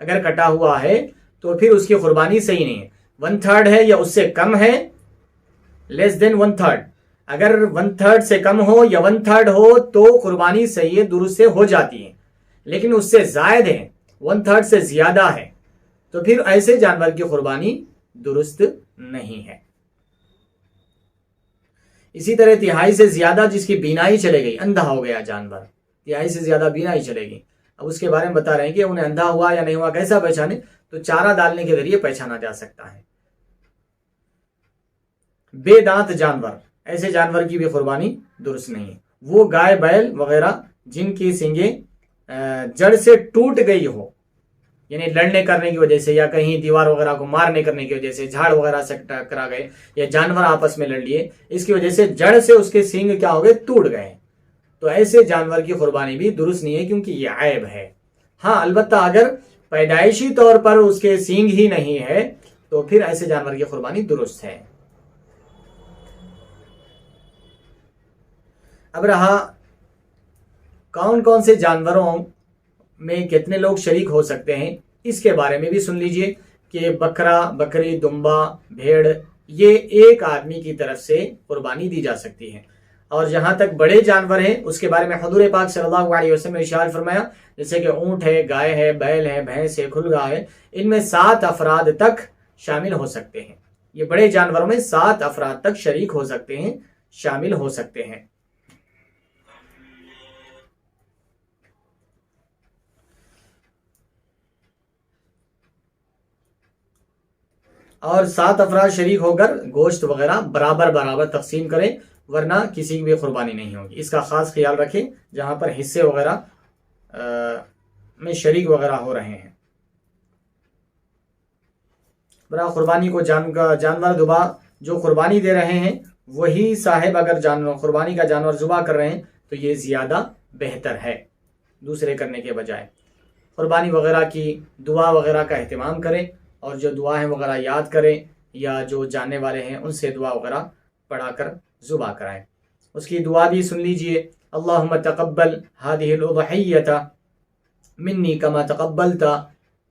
اگر کٹا ہوا ہے تو پھر اس کی قربانی صحیح نہیں ہے۔ 1/3 ہے یا اس سے کم ہے، لیس دین 1/3، اگر 1/3 سے کم ہو یا 1/3 ہو تو قربانی صحیح ہے، درست سے ہو جاتی ہے، لیکن اس سے زائد ہے، 1/3 سے زیادہ ہے، تو پھر ایسے جانور کی قربانی درست نہیں ہے۔ اسی طرح 1/3 سے زیادہ جس کی بینائی چلے گئی، اندھا ہو گیا جانور، 1/3 سے زیادہ بینائی چلے گی، اب اس کے بارے میں بتا رہے ہیں کہ انہیں اندھا ہوا یا نہیں ہوا کیسا پہچانے، تو چارہ ڈالنے کے ذریعے پہچانا جا سکتا ہے۔ بے دانت جانور، ایسے جانور کی بھی قربانی درست نہیں ہے۔ وہ گائے، بیل وغیرہ جن کی سینگیں جڑ سے ٹوٹ گئی ہو، یعنی لڑنے کرنے کی وجہ سے، یا کہیں دیوار وغیرہ کو مارنے کرنے کی وجہ سے، جھاڑ وغیرہ سے ٹکرا گئے، یا جانور آپس میں لڑ لیے، اس کی وجہ سے جڑ سے اس کے سینگ کیا ہو گئے، ٹوٹ گئے، تو ایسے جانور کی قربانی بھی درست نہیں ہے، کیونکہ یہ عیب ہے۔ ہاں البتہ اگر پیدائشی طور پر اس کے سینگ ہی نہیں ہے تو پھر ایسے جانور کی قربانی درست ہے۔ اب رہا کون کون سے جانوروں میں کتنے لوگ شریک ہو سکتے ہیں، اس کے بارے میں بھی سن لیجئے کہ بکرا، بکری، دمبا، بھیڑ، یہ ایک آدمی کی طرف سے قربانی دی جا سکتی ہے، اور جہاں تک بڑے جانور ہیں اس کے بارے میں حضور پاک صلی اللہ علیہ وسلم نے ارشاد فرمایا جیسے کہ اونٹ ہے، گائے ہے، بیل ہے، بھینس ہے، کھلگا ہے، ان میں 7 افراد تک شامل ہو سکتے ہیں. یہ بڑے جانوروں میں 7 افراد تک شریک ہو سکتے ہیں، شامل ہو سکتے ہیں. اور 7 افراد شریک ہو کر گوشت وغیرہ برابر برابر تقسیم کریں، ورنہ کسی کی بھی قربانی نہیں ہوگی. اس کا خاص خیال رکھیں جہاں پر حصے وغیرہ میں شریک وغیرہ ہو رہے ہیں. برا قربانی کو جانور ذبح جو قربانی دے رہے ہیں وہی صاحب اگر قربانی کا جانور ذبح کر رہے ہیں تو یہ زیادہ بہتر ہے دوسرے کرنے کے بجائے. قربانی وغیرہ کی دعا وغیرہ کا اہتمام کریں اور جو دعائیں وغیرہ یاد کریں یا جو جاننے والے ہیں ان سے دعا وغیرہ پڑھا کر ذبح کرائیں. اس کی دعا بھی سن لیجئے. اللہم تقبل هذه الاضحیۃ منی کما تقبلت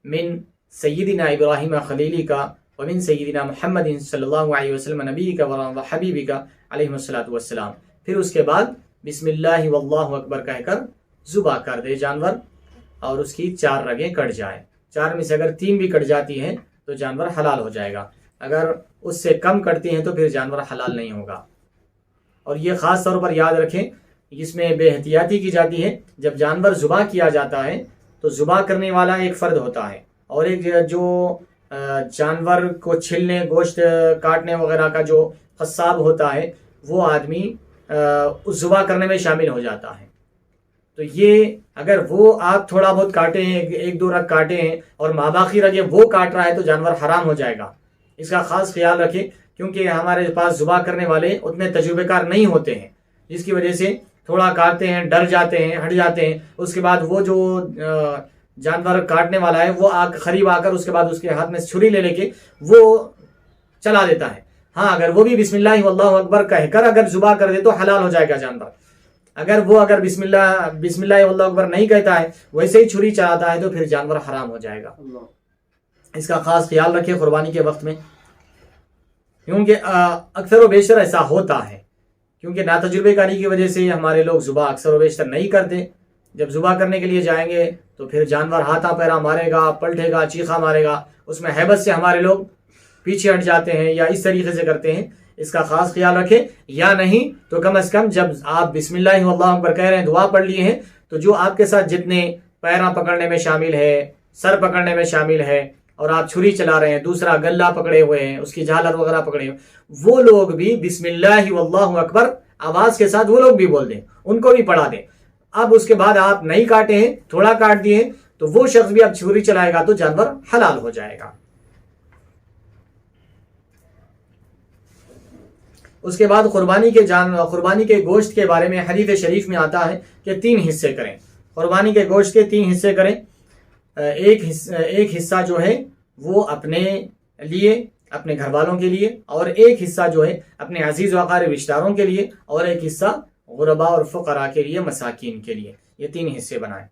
من سیدنا ابراہیم خلیلک ومن سیدنا محمد صلی اللہ علیہ وسلم نبیک وحبیبک علیہ الصلوۃ والسلام. پھر اس کے بعد بسم اللہ واللہ اکبر کہہ کر ذبح کر دے جانور اور اس کی 4 رگیں کٹ جائیں. 4 میں سے اگر 3 بھی کٹ جاتی ہیں تو جانور حلال ہو جائے گا، اگر اس سے کم کٹتی ہیں تو پھر جانور حلال نہیں ہوگا. اور یہ خاص طور پر یاد رکھیں اس میں بے احتیاطی کی جاتی ہے. جب جانور ذبح کیا جاتا ہے تو ذبح کرنے والا ایک فرد ہوتا ہے اور ایک جو جانور کو چھلنے گوشت کاٹنے وغیرہ کا جو قصاب ہوتا ہے وہ آدمی اس ذبح کرنے میں شامل ہو جاتا ہے. تو یہ اگر وہ آپ تھوڑا بہت کاٹے ہیں، 1-2 رگ کاٹے ہیں اور ماباقی رگیں وہ کاٹ رہا ہے تو جانور حرام ہو جائے گا. اس کا خاص خیال رکھیں کیونکہ ہمارے پاس ذبح کرنے والے اتنے تجربے کار نہیں ہوتے ہیں، جس کی وجہ سے تھوڑا کاٹتے ہیں، ڈر جاتے ہیں، ہٹ جاتے ہیں. اس کے بعد وہ جو جانور کاٹنے والا ہے وہ قریب آ کر اس کے بعد اس کے ہاتھ میں چھری لے کے وہ چلا دیتا ہے. ہاں اگر وہ بھی بسم اللہ واللہ اکبر کہہ کر اگر ذبح کر دے تو حلال ہو جائے گا جانور. اگر بسم اللہ واللہ اکبر نہیں کہتا ہے ویسے ہی چھری چلاتا ہے تو پھر جانور حرام ہو جائے گا. اس کا خاص خیال رکھیں قربانی کے وقت میں، کیونکہ اکثر و بیشتر ایسا ہوتا ہے کیونکہ ناتجربے کاری کی وجہ سے ہمارے لوگ ذبح اکثر و بیشتر نہیں کرتے. جب ذبح کرنے کے لیے جائیں گے تو پھر جانور ہاتھا پیرا مارے گا، پلٹے گا، چیخا مارے گا، اس میں ہیبت سے ہمارے لوگ پیچھے ہٹ جاتے ہیں یا اس طریقے سے کرتے ہیں. اس کا خاص خیال رکھیں. یا نہیں تو کم از کم جب آپ بسم اللہ واللہ اکبر کہہ رہے ہیں، دعا پڑھ لیے ہیں، تو جو آپ کے ساتھ جتنے پیرا پکڑنے میں شامل ہے، سر پکڑنے میں شامل ہے اور آپ چھری چلا رہے ہیں، دوسرا گلا پکڑے ہوئے ہیں، اس کی جھالر وغیرہ پکڑے ہوئے، وہ لوگ بھی بسم اللہ واللہ اکبر آواز کے ساتھ وہ لوگ بھی بول دیں، ان کو بھی پڑھا دیں. اب اس کے بعد آپ نہیں کاٹے ہیں، تھوڑا کاٹ دیے ہیں، تو وہ شخص بھی اب چھری چلائے گا تو جانور حلال ہو جائے گا. اس کے بعد قربانی کے گوشت کے بارے میں حدیث شریف میں آتا ہے کہ 3 حصے کریں. قربانی کے گوشت کے 3 حصے کریں. ایک حصہ جو ہے وہ اپنے لیے، اپنے گھر والوں کے لیے، اور ایک حصہ جو ہے اپنے عزیز و اقارب رشتہ داروں کے لیے، اور ایک حصہ غرباء اور فقراء کے لیے، مساکین کے لیے. یہ 3 حصے بنائیں.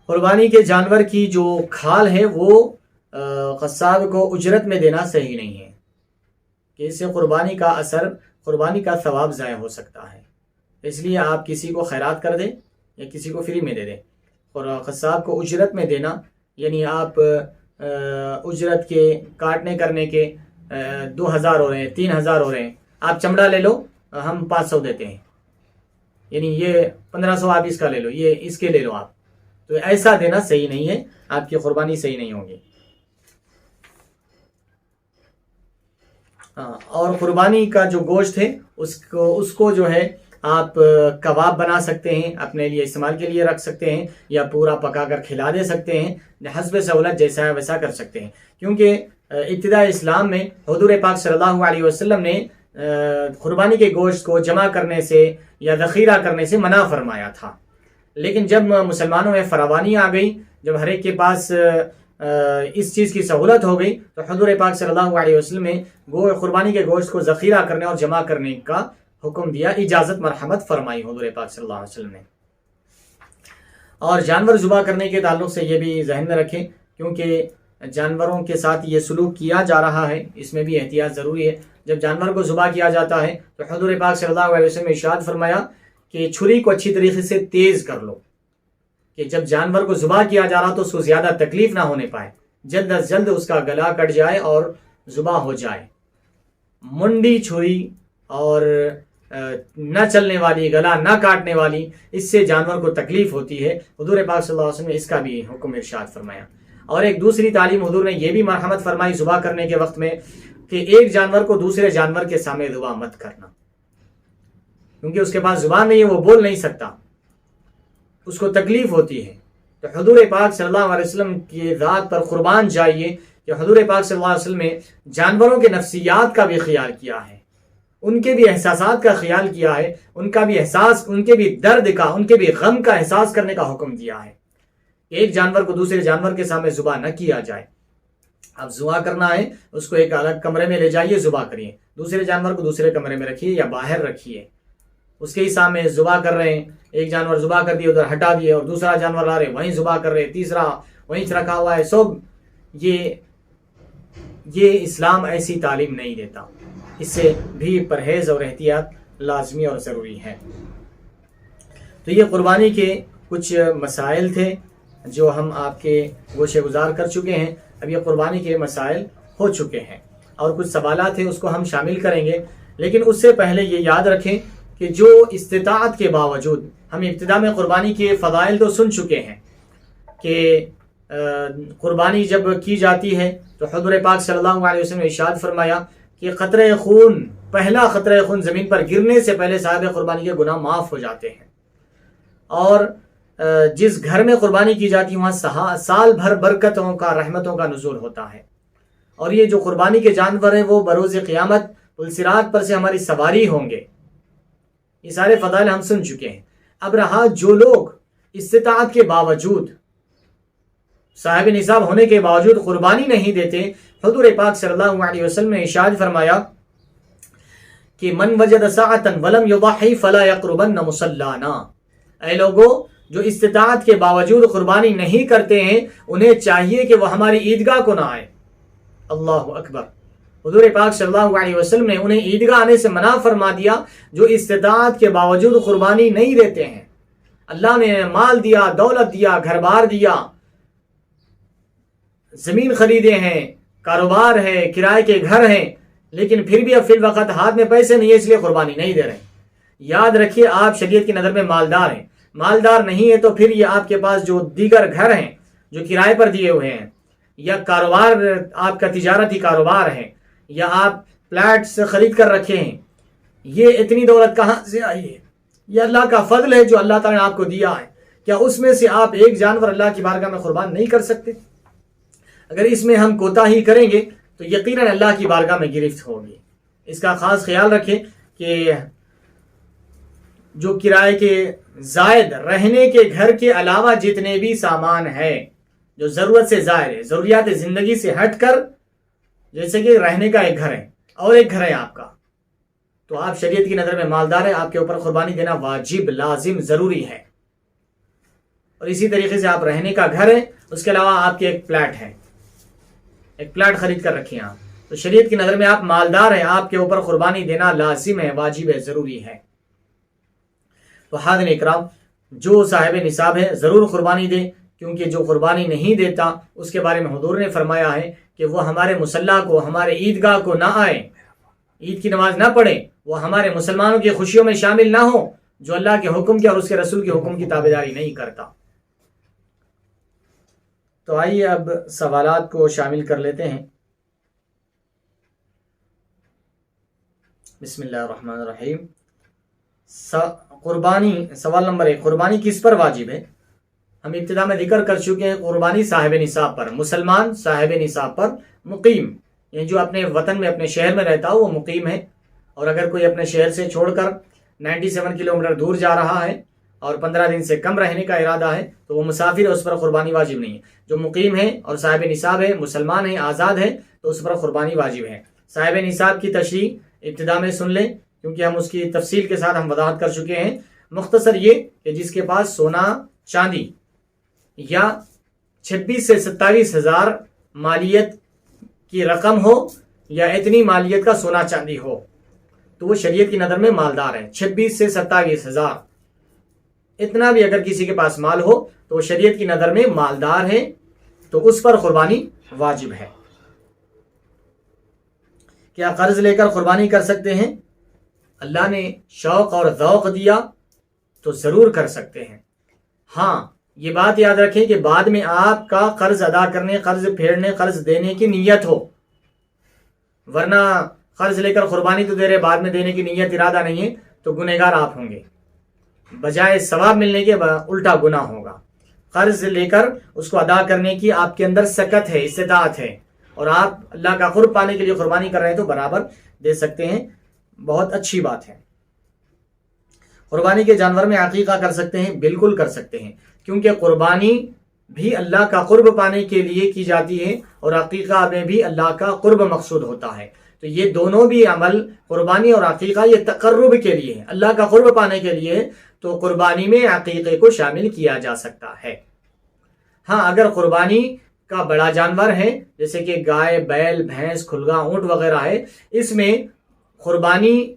قربانی کے جانور کی جو کھال ہے وہ قصاب کو اجرت میں دینا صحیح نہیں ہے کہ اس سے قربانی کا ثواب ضائع ہو سکتا ہے. اس لیے آپ کسی کو خیرات کر دیں یا کسی کو فری میں دے دیں. اور قصاب کو اجرت میں دینا یعنی آپ اجرت کے کاٹنے کرنے کے 2000 ہو رہے ہیں، 3000 ہو رہے ہیں، آپ چمڑا لے لو، ہم 500 دیتے ہیں، یعنی یہ 1500 آپ اس کا لے لو، یہ اس کے لے لو آپ. تو ایسا دینا صحیح نہیں ہے، آپ کی قربانی صحیح نہیں ہوگی. اور قربانی کا جو گوشت ہے اس کو جو ہے آپ کباب بنا سکتے ہیں، اپنے لیے استعمال کے لیے رکھ سکتے ہیں، یا پورا پکا کر کھلا دے سکتے ہیں، حسب سہولت جیسا ہے ویسا کر سکتے ہیں. کیونکہ ابتداء اسلام میں حضور پاک صلی اللہ علیہ وسلم نے قربانی کے گوشت کو جمع کرنے سے یا ذخیرہ کرنے سے منع فرمایا تھا. لیکن جب مسلمانوں میں فراوانی آ گئی، جب ہر ایک کے پاس اس چیز کی سہولت ہو گئی، تو حضور پاک صلی اللہ علیہ وسلم نے قربانی کے گوشت کو ذخیرہ کرنے اور جمع کرنے کا حکم دیا، اجازت مرحمت فرمائی حضور پاک صلی اللہ علیہ وسلم نے. اور جانور ذبح کرنے کے تعلق سے یہ بھی ذہن میں رکھیں کیونکہ جانوروں کے ساتھ یہ سلوک کیا جا رہا ہے، اس میں بھی احتیاط ضروری ہے۔ جب جانور کو ذبح کیا جاتا ہے تو حضور پاک صلی اللہ علیہ وسلم نے ارشاد فرمایا کہ چھری کو اچھی طریقے سے تیز کر لو، کہ جب جانور کو ذبح کیا جا رہا تو اس کو زیادہ تکلیف نہ ہونے پائے، جلد از جلد اس کا گلا کٹ جائے اور ذبح ہو جائے۔ منڈی چھری اور نہ چلنے والی، گلا نہ کاٹنے والی، اس سے جانور کو تکلیف ہوتی ہے۔ حضور پاک صلی اللہ علیہ وسلم نے اس کا بھی حکم ارشاد فرمایا۔ اور ایک دوسری تعلیم حضور نے یہ بھی مرحمت فرمائی ذبح کرنے کے وقت میں کہ ایک جانور کو دوسرے جانور کے سامنے ذبح مت کرنا، کیونکہ اس کے پاس زبان نہیں ہے، وہ بول نہیں سکتا، اس کو تکلیف ہوتی ہے۔ تو حضور پاک صلی اللہ علیہ وسلم کی ذات پر قربان جائیے کہ حضور پاک صلی اللہ علیہ وسلم نے جانوروں کے نفسیات کا بھی خیال کیا ہے، ان کے بھی احساسات کا خیال کیا ہے، ان کا بھی احساس، ان کے بھی درد کا، ان کے بھی غم کا احساس کرنے کا حکم دیا ہے۔ ایک جانور کو دوسرے جانور کے سامنے ذبح نہ کیا جائے۔ اب ذبح کرنا ہے اس کو ایک الگ کمرے میں لے جائیے، ذبح کریے، دوسرے جانور کو دوسرے کمرے میں رکھیے یا باہر رکھیے، اس کے ہی سامنے ذبح کر رہے ہیں، ایک جانور ذبح کر دیے ادھر ہٹا دیے اور دوسرا جانور لا رہے وہیں ذبح کر رہے، تیسرا وہیں رکھا ہوا ہے، سب یہ اسلام ایسی تعلیم نہیں دیتا۔ اس سے بھی پرہیز اور احتیاط لازمی اور ضروری ہے۔ تو یہ قربانی کے کچھ مسائل تھے جو ہم آپ کے گوشے گزار کر چکے ہیں۔ اب یہ قربانی کے مسائل ہو چکے ہیں اور کچھ سوالات ہیں، اس کو ہم شامل کریں گے، لیکن اس سے پہلے یہ یاد رکھیں کہ جو استطاعت کے باوجود، ہم ابتدا میں قربانی کے فضائل تو سن چکے ہیں کہ قربانی جب کی جاتی ہے تو حضور پاک صلی اللہ علیہ وسلم نے ارشاد فرمایا کہ قطرہ خون، پہلا قطرہ خون زمین پر گرنے سے پہلے صاحب قربانی کے گناہ معاف ہو جاتے ہیں، اور جس گھر میں قربانی کی جاتی ہے وہاں سال بھر برکتوں کا، رحمتوں کا نزول ہوتا ہے۔ اور یہ جو قربانی کے جانور ہیں وہ بروز قیامت پلسرات پر سے ہماری سواری ہوں گے۔ یہ سارے فضائل ہم سن چکے ہیں۔ اب رہا جو لوگ استطاعت کے باوجود، صاحب نصاب ہونے کے باوجود قربانی نہیں دیتے، حضور پاک صلی اللہ علیہ وسلم نے ارشاد فرمایا کہ من وجد ساعتا ولم یضحی فلا یقربن مصلانا، اے لوگوں جو استطاعت کے باوجود قربانی نہیں کرتے ہیں انہیں چاہیے کہ وہ ہماری عیدگاہ کو نہ آئے۔ اللہ اکبر۔ حضور پاک صلی اللہ علیہ وسلم نے انہیں عیدگاہ آنے سے منع فرما دیا جو استطاعت کے باوجود قربانی نہیں دیتے ہیں۔ اللہ نے مال دیا، دولت دیا، گھر بار دیا، زمین خریدے ہیں، کاروبار ہے، کرائے کے گھر ہیں، لیکن پھر بھی اب فی الوقت ہاتھ میں پیسے نہیں ہے اس لیے قربانی نہیں دے رہے۔ یاد رکھیے آپ شریعت کی نظر میں مالدار ہیں، مالدار نہیں ہے تو پھر یہ آپ کے پاس جو دیگر گھر ہیں جو کرائے پر دیے ہوئے ہیں، یا کاروبار آپ کا تجارتی کاروبار ہے، یا آپ پلاٹس خرید کر رکھے ہیں، یہ اتنی دولت کہاں سے آئی ہے؟ یہ اللہ کا فضل ہے جو اللہ تعالیٰ نے آپ کو دیا ہے۔ کیا اس میں سے آپ ایک جانور اللہ کی بارگاہ میں قربان نہیں کر سکتے؟ اگر اس میں ہم کوتاہی کریں گے تو یقیناً اللہ کی بارگاہ میں گرفت ہوگی۔ اس کا خاص خیال رکھیں کہ جو کرائے کے زائد رہنے کے گھر کے علاوہ جتنے بھی سامان ہیں جو ضرورت سے زائد ہے، ضروریات زندگی سے ہٹ کر، جیسے کہ رہنے کا ایک گھر ہے اور ایک گھر ہے آپ کا، تو آپ شریعت کی نظر میں مالدار ہیں، آپ کے اوپر قربانی دینا واجب، لازم، ضروری ہے۔ اور اسی طریقے سے آپ رہنے کا گھر ہے، اس کے علاوہ آپ کے ایک فلیٹ ہے، ایک فلیٹ خرید کر رکھیں آپ، تو شریعت کی نظر میں آپ مالدار ہیں، آپ کے اوپر قربانی دینا لازم ہے، واجب ہے، ضروری ہے۔ تو حاضرین اکرام، جو صاحب نصاب ہے ضرور قربانی دے، کیونکہ جو قربانی نہیں دیتا اس کے بارے میں حضور نے فرمایا ہے کہ وہ ہمارے مصلی کو، ہمارے عیدگاہ کو نہ آئے، عید کی نماز نہ پڑھے، وہ ہمارے مسلمانوں کی خوشیوں میں شامل نہ ہو جو اللہ کے حکم کی اور اس کے رسول کے حکم کی تابعداری نہیں کرتا۔ تو آئیے اب سوالات کو شامل کر لیتے ہیں۔ بسم اللہ الرحمن الرحیم۔ قربانی، سوال نمبر 1، قربانی کس پر واجب ہے؟ ہم ابتدا میں ذکر کر چکے ہیں، قربانی صاحب نصاب پر، مسلمان صاحب نصاب پر، مقیم، یعنی جو اپنے وطن میں، اپنے شہر میں رہتا ہو وہ مقیم ہے، اور اگر کوئی اپنے شہر سے چھوڑ کر 97 کلومیٹر دور جا رہا ہے اور 15 دن سے کم رہنے کا ارادہ ہے تو وہ مسافر ہے، اس پر قربانی واجب نہیں ہے۔ جو مقیم ہے اور صاحب نصاب ہے، مسلمان ہے، آزاد ہے، تو اس پر قربانی واجب ہے۔ صاحب نصاب کی تشریح ابتدا میں سن لیں کیونکہ ہم اس کی تفصیل کے ساتھ ہم وضاحت کر چکے ہیں۔ مختصر یہ کہ جس کے پاس سونا چاندی یا 26 سے 27 ہزار مالیت کی رقم ہو یا اتنی مالیت کا سونا چاندی ہو تو وہ شریعت کی نظر میں مالدار ہے. 26 سے 27 ہزار اتنا بھی اگر کسی کے پاس مال ہو تو وہ شریعت کی نظر میں مالدار ہے, تو اس پر قربانی واجب ہے. کیا قرض لے کر قربانی کر سکتے ہیں؟ اللہ نے شوق اور ذوق دیا تو ضرور کر سکتے ہیں. ہاں یہ بات یاد رکھیں کہ بعد میں آپ کا قرض ادا کرنے, قرض پھیرنے, قرض دینے کی نیت ہو, ورنہ قرض لے کر قربانی تو دے رہے, بعد میں دینے کی نیت ارادہ نہیں ہے تو گنہگار آپ ہوں گے, بجائے ثواب ملنے کے الٹا گناہ ہوگا. قرض لے کر اس کو ادا کرنے کی آپ کے اندر سکت ہے, استطاعت ہے, اور آپ اللہ کا قرب پانے کے لیے قربانی کر رہے ہیں تو برابر دے سکتے ہیں, بہت اچھی بات ہے. قربانی کے جانور میں عقیقہ کر سکتے ہیں؟ بالکل کر سکتے ہیں, کیونکہ قربانی بھی اللہ کا قرب پانے کے لیے کی جاتی ہے اور عقیقہ میں بھی اللہ کا قرب مقصود ہوتا ہے. تو یہ دونوں بھی عمل, قربانی اور عقیقہ, یہ تقرب کے لیے ہے, اللہ کا قرب پانے کے لیے, تو قربانی میں عقیقے کو شامل کیا جا سکتا ہے. ہاں اگر قربانی کا بڑا جانور ہے جیسے کہ گائے, بیل, بھینس, کھلگا, اونٹ وغیرہ ہے, اس میں قربانی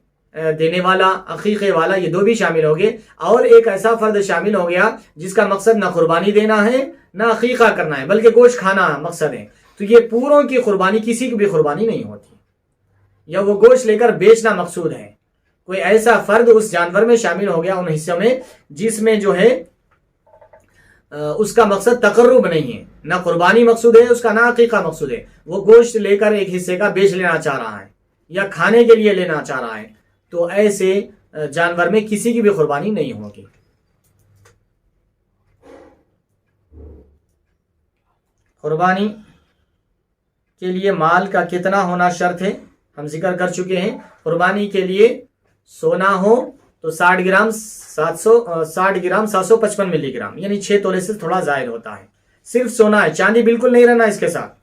دینے والا, عقیقے والا, یہ دو بھی شامل ہو گئے, اور ایک ایسا فرد شامل ہو گیا جس کا مقصد نہ قربانی دینا ہے نہ عقیقہ کرنا ہے بلکہ گوشت کھانا مقصد ہے, تو یہ پوروں کی قربانی, کسی کی بھی قربانی نہیں ہوتی, یا وہ گوشت لے کر بیچنا مقصود ہے. کوئی ایسا فرد اس جانور میں شامل ہو گیا ان حصوں میں جس میں جو ہے اس کا مقصد تقرب نہیں ہے, نہ قربانی مقصود ہے اس کا, نہ عقیقہ مقصود ہے, وہ گوشت لے کر ایک حصے کا بیچ لینا چاہ رہا ہے یا کھانے کے لیے لینا چاہ رہا ہے, تو ایسے جانور میں کسی کی بھی قربانی نہیں ہوگی. قربانی کے لیے مال کا کتنا ہونا شرط ہے؟ ہم ذکر کر چکے ہیں. قربانی کے لیے سونا ہو تو 60 گرام 755 ملی گرام, یعنی 6 تولے سے تھوڑا زائد ہوتا ہے. صرف سونا ہے, چاندی بالکل نہیں رہنا اس کے ساتھ,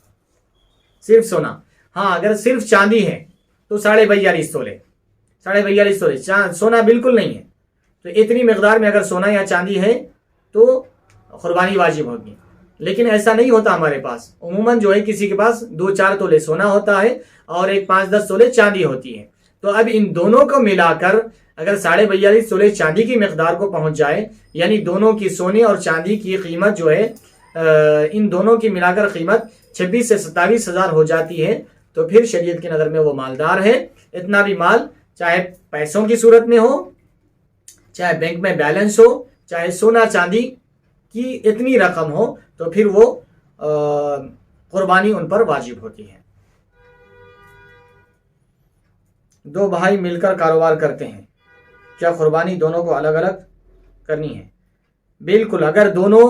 صرف سونا. ہاں اگر صرف چاندی ہے تو 42.5 تولے, 42.5 تولے, سونا بالکل نہیں ہے, تو اتنی مقدار میں اگر سونا یا چاندی ہے تو قربانی واجب ہوگی. لیکن ایسا نہیں ہوتا ہمارے پاس, عموماً جو ہے کسی کے پاس 2-4 تولے سونا ہوتا ہے اور ایک 5-10 تولے چاندی ہوتی ہے. تو اب ان دونوں کو ملا کر اگر 42.5 تولے چاندی کی مقدار کو پہنچ جائے, یعنی دونوں کی سونے اور چاندی کی قیمت جو ہے ان دونوں کی ملا کر قیمت 26 سے 27 ہزار ہو جاتی ہے, تو پھر شریعت کی نظر میں وہ مالدار ہے. اتنا بھی مال چاہے پیسوں کی صورت میں ہو, چاہے بینک میں بیلنس ہو, چاہے سونا چاندی کی اتنی رقم ہو, تو پھر وہ قربانی ان پر واجب ہوتی ہے. 2 بھائی مل کر کاروبار کرتے ہیں, کیا قربانی دونوں کو الگ الگ کرنی ہے؟ بالکل, اگر دونوں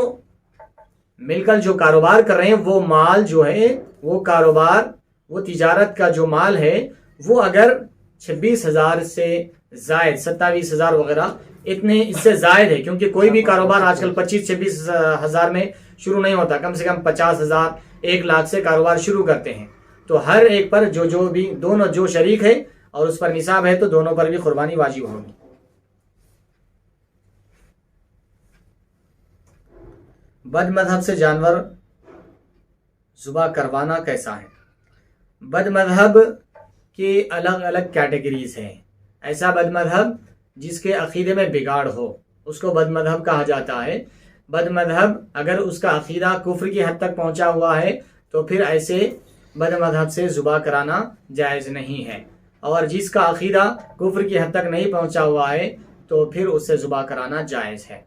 مل کر جو کاروبار کر رہے ہیں وہ مال جو ہے, وہ کاروبار, وہ تجارت کا جو مال ہے, وہ اگر 26,000 سے زائد 27,000 وغیرہ اتنے اس سے زائد ہے, کیونکہ کوئی بھی کاروبار آج کل 25-26 ہزار میں شروع نہیں ہوتا, کم سے کم 50,000 1 لاکھ سے کاروبار شروع کرتے ہیں. تو ہر ایک پر جو بھی دونوں جو شریک ہے اور اس پر نصاب ہے تو دونوں پر بھی قربانی واجب ہوگی. بد مذہب سے جانور ذبح کروانا کیسا ہے؟ بد مذہب کی الگ الگ کیٹیگریز ہیں. ایسا بد مذہب جس کے عقیدے میں بگاڑ ہو اس کو بد مذہب کہا جاتا ہے. بد مذہب اگر اس کا عقیدہ کفر کی حد تک پہنچا ہوا ہے تو پھر ایسے بد مذہب سے ذبح کرانا جائز نہیں ہے, اور جس کا عقیدہ کفر کی حد تک نہیں پہنچا ہوا ہے تو پھر اس سے ذبح کرانا جائز ہے.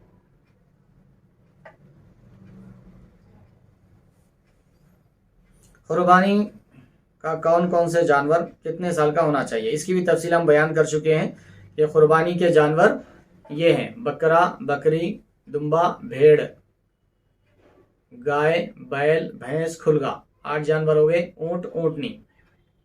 قربانی کا کون سے جانور کتنے سال کا ہونا چاہیے, اس کی بھی تفصیل ہم بیان کر چکے ہیں کہ قربانی کے جانور یہ ہیں: بکرا, بکری, دمبا, بھیڑ, گائے, بیل, بھینس, کھلگا. 8 جانور ہو گئے. اونٹ, اونٹنی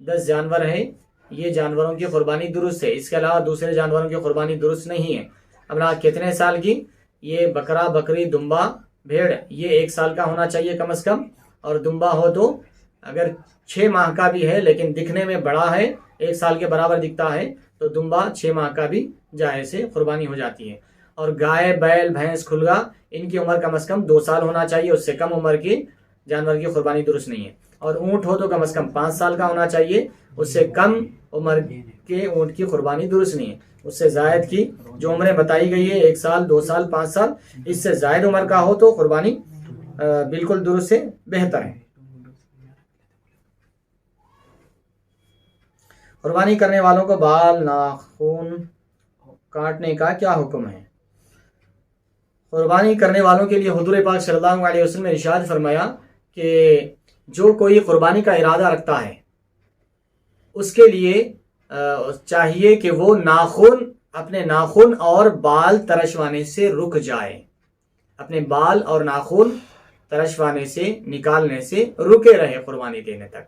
10 جانور ہیں. یہ جانوروں کی قربانی درست ہے. اس کے علاوہ دوسرے جانوروں کی قربانی درست نہیں ہے. اب رہا کتنے سال کی, یہ بکرا, بکری, دمبا, بھیڑ یہ 1 سال کا ہونا چاہیے کم از کم, اور دمبا ہو تو اگر 6 ماہ کا بھی ہے لیکن دکھنے میں بڑا ہے, 1 سال کے برابر دکھتا ہے, تو دمبا 6 ماہ کا بھی جائز سے قربانی ہو جاتی ہے. اور گائے, بیل, بھینس, کھلگا ان کی عمر کم از کم 2 سال ہونا چاہیے, اس سے کم عمر کی جانور کی قربانی درست نہیں ہے. اور اونٹ ہو تو کم از کم 5 سال کا ہونا چاہیے، اس سے کم عمر کے اونٹ کی قربانی درست نہیں ہے. اس سے زائد کی جو عمریں بتائی گئی ہے 1 سال 2 سال 5 سال، اس سے زائد عمر کا ہو تو قربانی بالکل درست سے بہتر ہے. قربانی کرنے والوں کو بال ناخن کاٹنے کا کیا حکم ہے؟ قربانی کرنے والوں کے لیے حضور پاک صلی اللہ علیہ وسلم نے ارشاد فرمایا کہ جو کوئی قربانی کا ارادہ رکھتا ہے اس کے لیے چاہیے کہ وہ اپنے ناخن اور بال ترشوانے سے رک جائے، اپنے بال اور ناخن ترشوانے سے نکالنے سے رکے رہے قربانی دینے تک.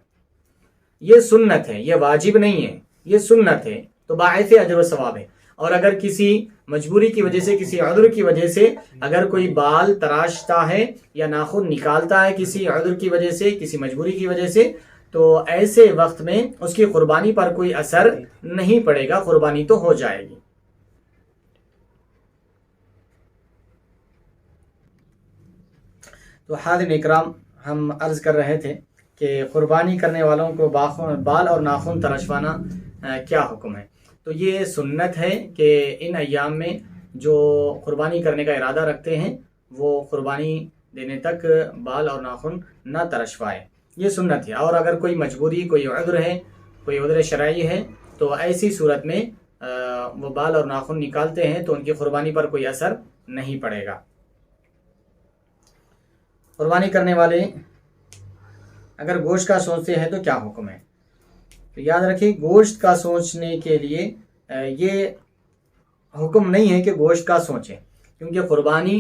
یہ سنت ہے، یہ واجب نہیں ہے، یہ سنت ہے، تو باعث اجر و ثواب ہے. اور اگر کسی مجبوری کی وجہ سے، کسی عذر کی وجہ سے اگر کوئی بال تراشتا ہے یا ناخن نکالتا ہے کسی عذر کی وجہ سے، کسی مجبوری کی وجہ سے، تو ایسے وقت میں اس کی قربانی پر کوئی اثر نہیں پڑے گا، قربانی تو ہو جائے گی. تو حاضرین اکرام، ہم عرض کر رہے تھے کہ قربانی کرنے والوں کو بال اور ناخن ترشوانا کیا حکم ہے. تو یہ سنت ہے کہ ان ایام میں جو قربانی کرنے کا ارادہ رکھتے ہیں وہ قربانی دینے تک بال اور ناخن نہ ترشوائے، یہ سنت ہے. اور اگر کوئی مجبوری، کوئی عذر ہے، کوئی عذر شرعی ہے، تو ایسی صورت میں وہ بال اور ناخن نکالتے ہیں تو ان کی قربانی پر کوئی اثر نہیں پڑے گا. قربانی کرنے والے اگر گوشت کا سوچتے ہیں تو کیا حکم ہے؟ تو یاد رکھیں، گوشت کا سوچنے کے لیے یہ حکم نہیں ہے کہ گوشت کا سوچیں، کیونکہ قربانی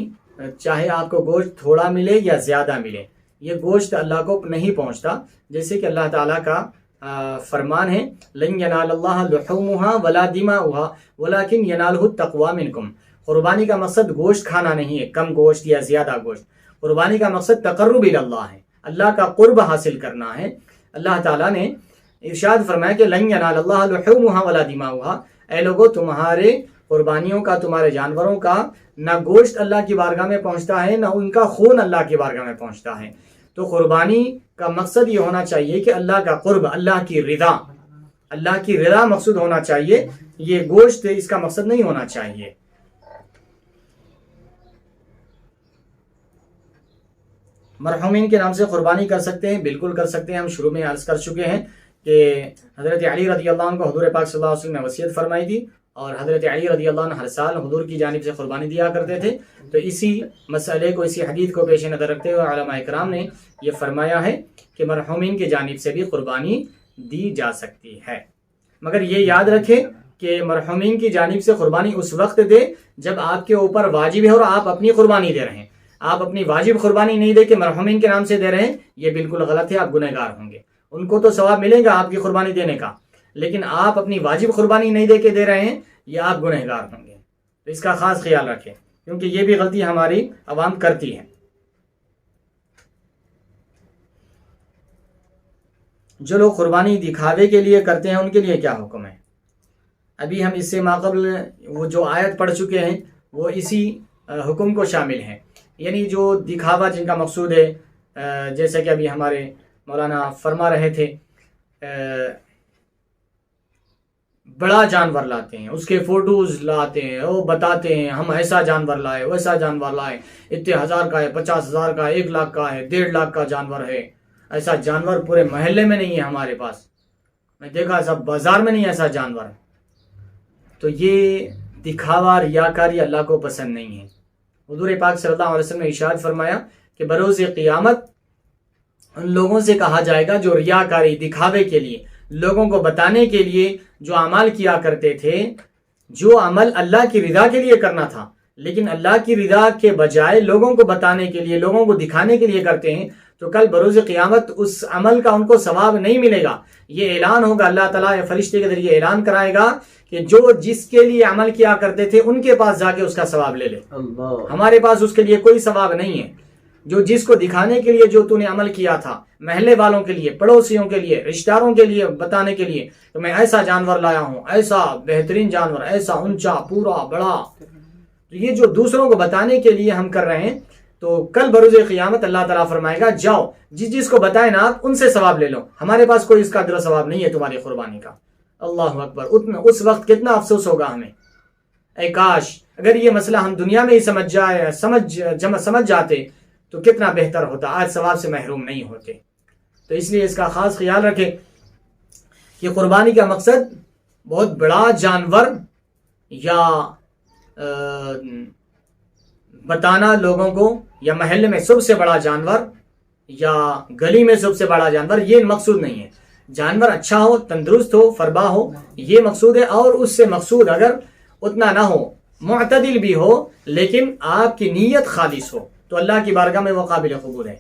چاہے آپ کو گوشت تھوڑا ملے یا زیادہ ملے، یہ گوشت اللہ کو نہیں پہنچتا. جیسے کہ اللہ تعالیٰ کا فرمان ہے لن ینال اللہ لحومها ولا دماؤها ولکن ینالہ التقوی منکم. قربانی کا مقصد گوشت کھانا نہیں ہے، کم گوشت یا زیادہ گوشت. قربانی کا مقصد تقرب الی اللہ ہے، اللہ کا قرب حاصل کرنا ہے. اللہ تعالیٰ نے ارشاد فرمایا کہ لن ینال اللہ لحومها ولا دماؤها، اے لوگو تمہارے قربانیوں کا، تمہارے جانوروں کا نہ گوشت اللہ کی بارگاہ میں پہنچتا ہے، نہ ان کا خون اللہ کی بارگاہ میں پہنچتا ہے. تو قربانی کا مقصد یہ ہونا چاہیے کہ اللہ کا قرب، اللہ کی رضا مقصود ہونا چاہیے. یہ گوشت اس کا مقصد نہیں ہونا چاہیے. مرحومین کے نام سے قربانی کر سکتے ہیں؟ بالکل کر سکتے ہیں. ہم شروع میں عرض کر چکے ہیں کہ حضرت علی رضی اللہ عنہ کو حضور پاک صلی اللہ علیہ وسلم نے وصیت فرمائی تھی، اور حضرت علی رضی اللہ عنہ ہر سال حضور کی جانب سے قربانی دیا کرتے تھے. تو اسی مسئلے کو، اسی حدیث کو پیش نظر رکھتے ہوئے علماء اکرام نے یہ فرمایا ہے کہ مرحومین کی جانب سے بھی قربانی دی جا سکتی ہے. مگر یہ یاد رکھیں کہ مرحومین کی جانب سے قربانی اس وقت دے جب آپ کے اوپر واجب ہے اور آپ اپنی قربانی دے رہے ہیں. آپ اپنی واجب قربانی نہیں دے کے مرحومین کے نام سے دے رہے ہیں، یہ بالکل غلط ہے، آپ گنہگار ہوں گے. ان کو تو ثواب ملے گا آپ کی قربانی دینے کا، لیکن آپ اپنی واجب قربانی نہیں دے کے دے رہے ہیں، یہ آپ گنہگار ہوں گے. تو اس کا خاص خیال رکھیں، کیونکہ یہ بھی غلطی ہماری عوام کرتی ہے. جو لوگ قربانی دکھاوے کے لیے کرتے ہیں ان کے لیے کیا حکم ہے؟ ابھی ہم اس سے ماقبل وہ جو آیت پڑھ چکے ہیں وہ اسی حکم کو شامل ہیں. یعنی جو دکھاوا جن کا مقصود ہے، جیسے کہ ابھی ہمارے مولانا فرما رہے تھے، بڑا جانور لاتے ہیں، اس کے فوٹوز لاتے ہیں، وہ بتاتے ہیں ہم ایسا جانور لائے، ویسا جانور لائے، اتنے 1000 کا ہے، 50,000 کا ہے، 1 لاکھ کا ہے، 1.5 لاکھ کا جانور ہے. ایسا جانور پورے محلے میں نہیں ہے ہمارے پاس، میں دیکھا سب بازار میں نہیں ایسا جانور. تو یہ دکھاوا، ریاکاری اللہ کو پسند نہیں ہے. حضور پاک صلی اللہ علیہ وسلم نے ارشاد فرمایا کہ بروز قیامت ان لوگوں سے کہا جائے گا جو ریاکاری، دکھاوے کے لیے، لوگوں کو بتانے کے لیے جو اعمال کیا کرتے تھے، جو عمل اللہ کی رضا کے لیے کرنا تھا لیکن اللہ کی رضا کے بجائے لوگوں کو بتانے کے لیے، لوگوں کو دکھانے کے لیے کرتے ہیں، تو کل بروز قیامت اس عمل کا ان کو ثواب نہیں ملے گا. یہ اعلان ہوگا، اللہ تعالیٰ فرشتے کے ذریعے اعلان کرائے گا کہ جو جس کے لیے عمل کیا کرتے تھے ان کے پاس جا کے اس کا ثواب لے لے. ہمارے پاس اس کے لیے کوئی ثواب نہیں ہے. جو جس کو دکھانے کے لیے جو تو نے عمل کیا تھا، محلے والوں کے لیے، پڑوسیوں کے لیے، رشتہ داروں کے لیے بتانے کے لیے کہ میں ایسا جانور لایا ہوں، ایسا بہترین جانور، ایسا اونچا، پورا بڑا، تو یہ جو دوسروں کو بتانے کے لیے ہم کر رہے ہیں، تو کل بروز قیامت اللہ تعالیٰ فرمائے گا جاؤ جس کو بتائیں نا آپ ان سے ثواب لے لو، ہمارے پاس کوئی اس کا اجر و ثواب نہیں ہے تمہاری قربانی کا۔ اللہ اکبر، اس وقت کتنا افسوس ہوگا ہمیں۔ اے کاش اگر یہ مسئلہ ہم دنیا میں ہی سمجھ جاتے تو کتنا بہتر ہوتا، آج ثواب سے محروم نہیں ہوتے۔ تو اس لیے اس کا خاص خیال رکھیں کہ قربانی کا مقصد بہت بڑا جانور یا بتانا لوگوں کو، یا محلے میں سب سے بڑا جانور یا گلی میں سب سے بڑا جانور، یہ مقصود نہیں ہے۔ جانور اچھا ہو، تندرست ہو، فربا ہو، یہ مقصود ہے۔ اور اس سے مقصود اگر اتنا نہ ہو، معتدل بھی ہو، لیکن آپ کی نیت خالص ہو، تو اللہ کی بارگاہ میں وہ قابل قبول ہے۔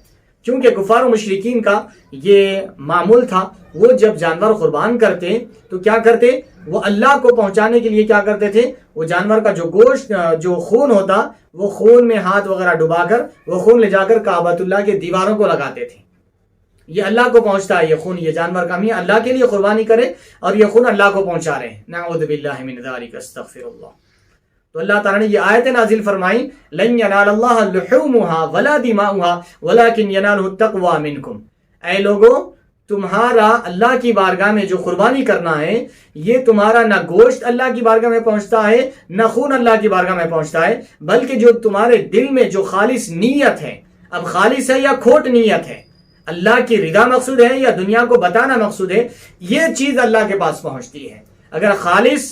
کیونکہ کفار و مشرکین کا یہ معمول تھا، وہ جب جانور قربان کرتے تو کیا کرتے، وہ اللہ کو پہنچانے کے لیے کیا کرتے تھے، وہ جانور کا جو گوشت، جو خون ہوتا، وہ خون میں ہاتھ وغیرہ ڈبا کر وہ خون لے جا کر کعبۃ اللہ کے دیواروں کو لگاتے تھے۔ یہ اللہ کو پہنچتا ہے، یہ خون، یہ جانور کا میاں اللہ کے لیے قربانی کرے اور یہ خون اللہ کو پہنچا رہے ہیں۔ نعوذ باللہ من ذالک، استغفر اللہ۔ تو اللہ تعالیٰ نے یہ آیت نازل فرمائی، لن ینال اللہ لحومها ولا دماؤها ولکن ینالہ التقوی منکم۔ اے لوگو، تمہارا اللہ کی بارگاہ میں جو قربانی کرنا ہے، یہ تمہارا نہ گوشت اللہ کی بارگاہ میں پہنچتا ہے، نہ خون اللہ کی بارگاہ میں پہنچتا ہے، بلکہ جو تمہارے دل میں جو خالص نیت ہے، اب خالص ہے یا کھوٹ نیت ہے، اللہ کی رضا مقصود ہے یا دنیا کو بتانا مقصود ہے، یہ چیز اللہ کے پاس پہنچتی ہے۔ اگر خالص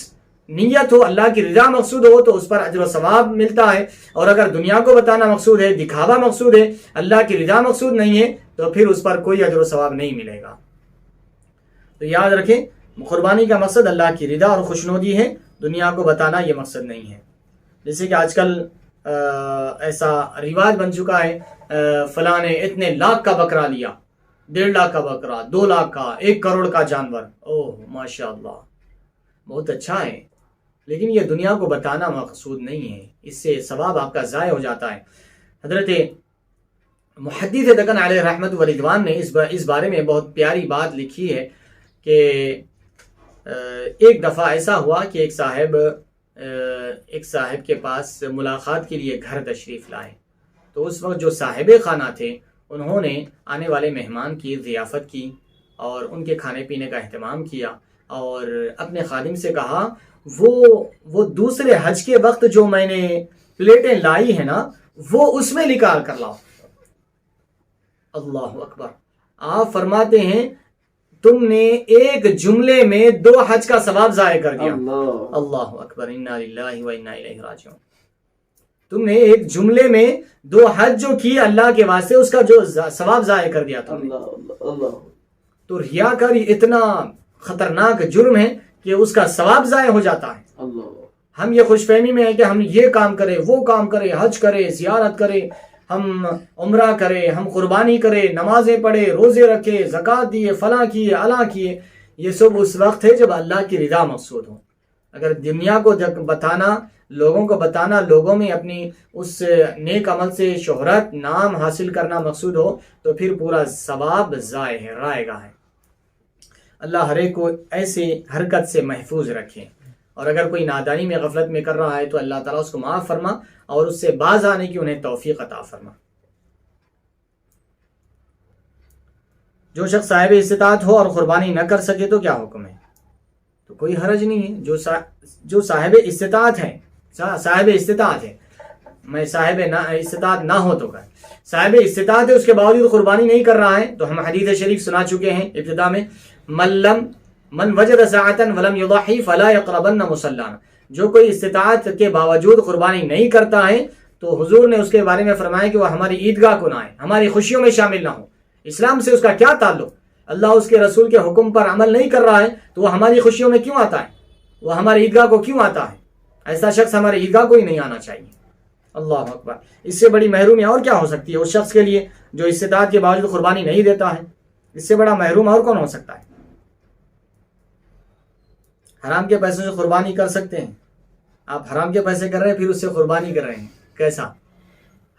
نیت ہو، اللہ کی رضا مقصود ہو، تو اس پر اجر و ثواب ملتا ہے، اور اگر دنیا کو بتانا مقصود ہے، دکھاوا مقصود ہے، اللہ کی رضا مقصود نہیں ہے، تو پھر اس پر کوئی اجر و ثواب نہیں ملے گا۔ تو یاد رکھیں، قربانی کا مقصد اللہ کی رضا اور خوشنودی ہے، دنیا کو بتانا یہ مقصد نہیں ہے۔ جیسے کہ آج کل ایسا رواج بن چکا ہے، فلاں نے اتنے لاکھ کا بکرا لیا، 1.5 لاکھ کا بکرا، 2 لاکھ کا، 1 کروڑ کا جانور، اوہ ماشاء اللہ بہت اچھا ہے، لیکن یہ دنیا کو بتانا مقصود نہیں ہے، اس سے ثواب آپ کا ضائع ہو جاتا ہے۔ حضرت محدث دکن علیہ رحمت و رضوان نے اس بارے میں بہت پیاری بات لکھی ہے کہ ایک دفعہ ایسا ہوا کہ ایک صاحب کے پاس ملاقات کے لیے گھر تشریف لائے، تو اس وقت جو صاحب خانہ تھے انہوں نے آنے والے مہمان کی ضیافت کی اور ان کے کھانے پینے کا اہتمام کیا، اور اپنے خادم سے کہا وہ دوسرے حج کے وقت جو میں نے پلیٹیں لائی ہیں نا، وہ اس میں نکال کر لاؤ۔ اللہ اکبر، آپ فرماتے ہیں تم نے ایک جملے میں 2 حج کا ثواب ضائع کر دیا۔ اللہ اکبر، انا للہ و انا الیہ راجعون۔ تم نے ایک جملے میں 2 حج جو کی اللہ کے واسطے، اس کا جو ثواب ضائع کر دیا تم نے۔ تو ریاکاری اتنا خطرناک جرم ہے کہ اس کا ثواب ضائع ہو جاتا ہے۔ ہم یہ خوش فہمی میں ہے کہ ہم یہ کام کریں، وہ کام کریں، حج کریں، زیارت کریں، ہم عمرہ کریں، ہم قربانی کریں، نمازیں پڑھیں، روزے رکھیں، زکوٰۃ دیے، فلاں کیے، الاں کیے۔ یہ سب اس وقت ہے جب اللہ کی رضا مقصود ہو۔ اگر دنیا کو بتانا، لوگوں کو بتانا، لوگوں میں اپنی اس نیک عمل سے شہرت، نام حاصل کرنا مقصود ہو، تو پھر پورا ثواب ضائع ہے، رائے گا ہے۔ اللہ ہر ایک کو ایسی حرکت سے محفوظ رکھے، اور اگر کوئی نادانی میں غفلت میں کر رہا ہے تو اللہ تعالیٰ اس کو معاف فرما اور اس سے باز آنے کی انہیں توفیق عطا فرما۔ جو شخص صاحب استطاعت ہو اور قربانی نہ کر سکے تو کیا حکم ہے؟ تو کوئی حرج نہیں ہے۔ جو صاحب استطاعت ہے، میں صاحب استطاعت نہ ہو تو کر، صاحب استطاعت ہے اس کے باوجود قربانی نہیں کر رہا ہے، تو ہم حدیث شریف سنا چکے ہیں ابتدا میں، من وجد ساعتا ولم یضحی فلا یقربن مصلانا۔ جو کوئی استطاعت کے باوجود قربانی نہیں کرتا ہے تو حضور نے اس کے بارے میں فرمایا کہ وہ ہماری عیدگاہ کو نہ آئے، ہماری خوشیوں میں شامل نہ ہو۔ اسلام سے اس کا کیا تعلق؟ اللہ اس کے رسول کے حکم پر عمل نہیں کر رہا ہے تو وہ ہماری خوشیوں میں کیوں آتا ہے؟ وہ ہماری عیدگاہ کو کیوں آتا ہے؟ ایسا شخص ہماری عیدگاہ کو ہی نہیں آنا چاہیے۔ اللہ اکبر، اس سے بڑی محرومی اور کیا ہو سکتی ہے اس شخص کے لیے جو استطاعت کے باوجود قربانی نہیں دیتا ہے؟ اس سے بڑا محروم اور کون ہو سکتا ہے؟ حرام کے پیسوں سے قربانی کر سکتے ہیں؟ آپ حرام کے پیسے کر رہے ہیں پھر اس سے قربانی کر رہے ہیں، کیسا؟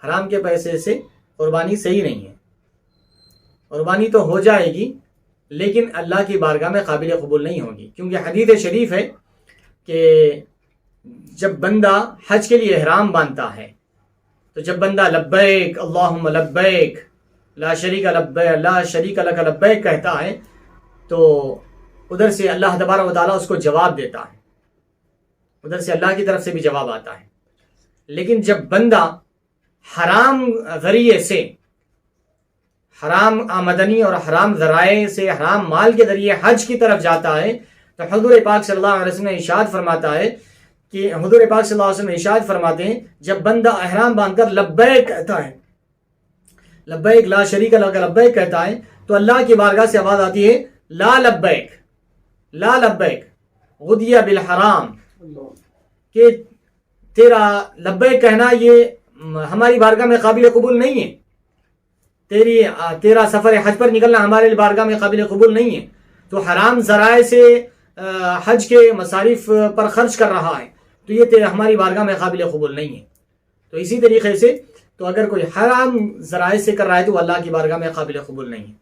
حرام کے پیسے سے قربانی صحیح نہیں ہے۔ قربانی تو ہو جائے گی لیکن اللہ کی بارگاہ میں قابل قبول نہیں ہوگی، کیونکہ حدیث شریف ہے کہ جب بندہ حج کے لیے احرام باندھتا ہے تو جب بندہ لبیک اللہم لبیک لا شریک لک لبیک کہتا ہے تو ادھر سے اللہ تبارک و تعالیٰ اس کو جواب دیتا ہے، ادھر سے اللہ کی طرف سے بھی جواب آتا ہے۔ لیکن جب بندہ حرام ذریعے سے، حرام آمدنی اور حرام ذرائع سے، حرام مال کے ذریعے حج کی طرف جاتا ہے تو حضور پاک صلی اللہ علیہ وسلم نے ارشاد فرماتا ہے کہ حضور پاک صلی اللہ علیہ وسلم ارشاد فرماتے ہیں جب بندہ احرام باندھ کر لبیک کہتا ہے، لبیک لا شریک لک لبیک کہتا ہے، تو اللہ کی بارگاہ سے آواز آتی ہے لا لبیک لا لبیک غدی بالحرام، کہ تیرا لبیک کہنا یہ ہماری بارگاہ میں قابل قبول نہیں ہے، تیرا سفر حج پر نکلنا ہمارے بارگاہ میں قابل قبول نہیں ہے، تو حرام ذرائع سے حج کے مصارف پر خرچ کر رہا ہے تو یہ ہماری بارگاہ میں قابل قبول نہیں ہے۔ تو اسی طریقے سے تو اگر کوئی حرام ذرائع سے کر رہا ہے تو وہ اللہ کی بارگاہ میں قابل قبول نہیں ہے۔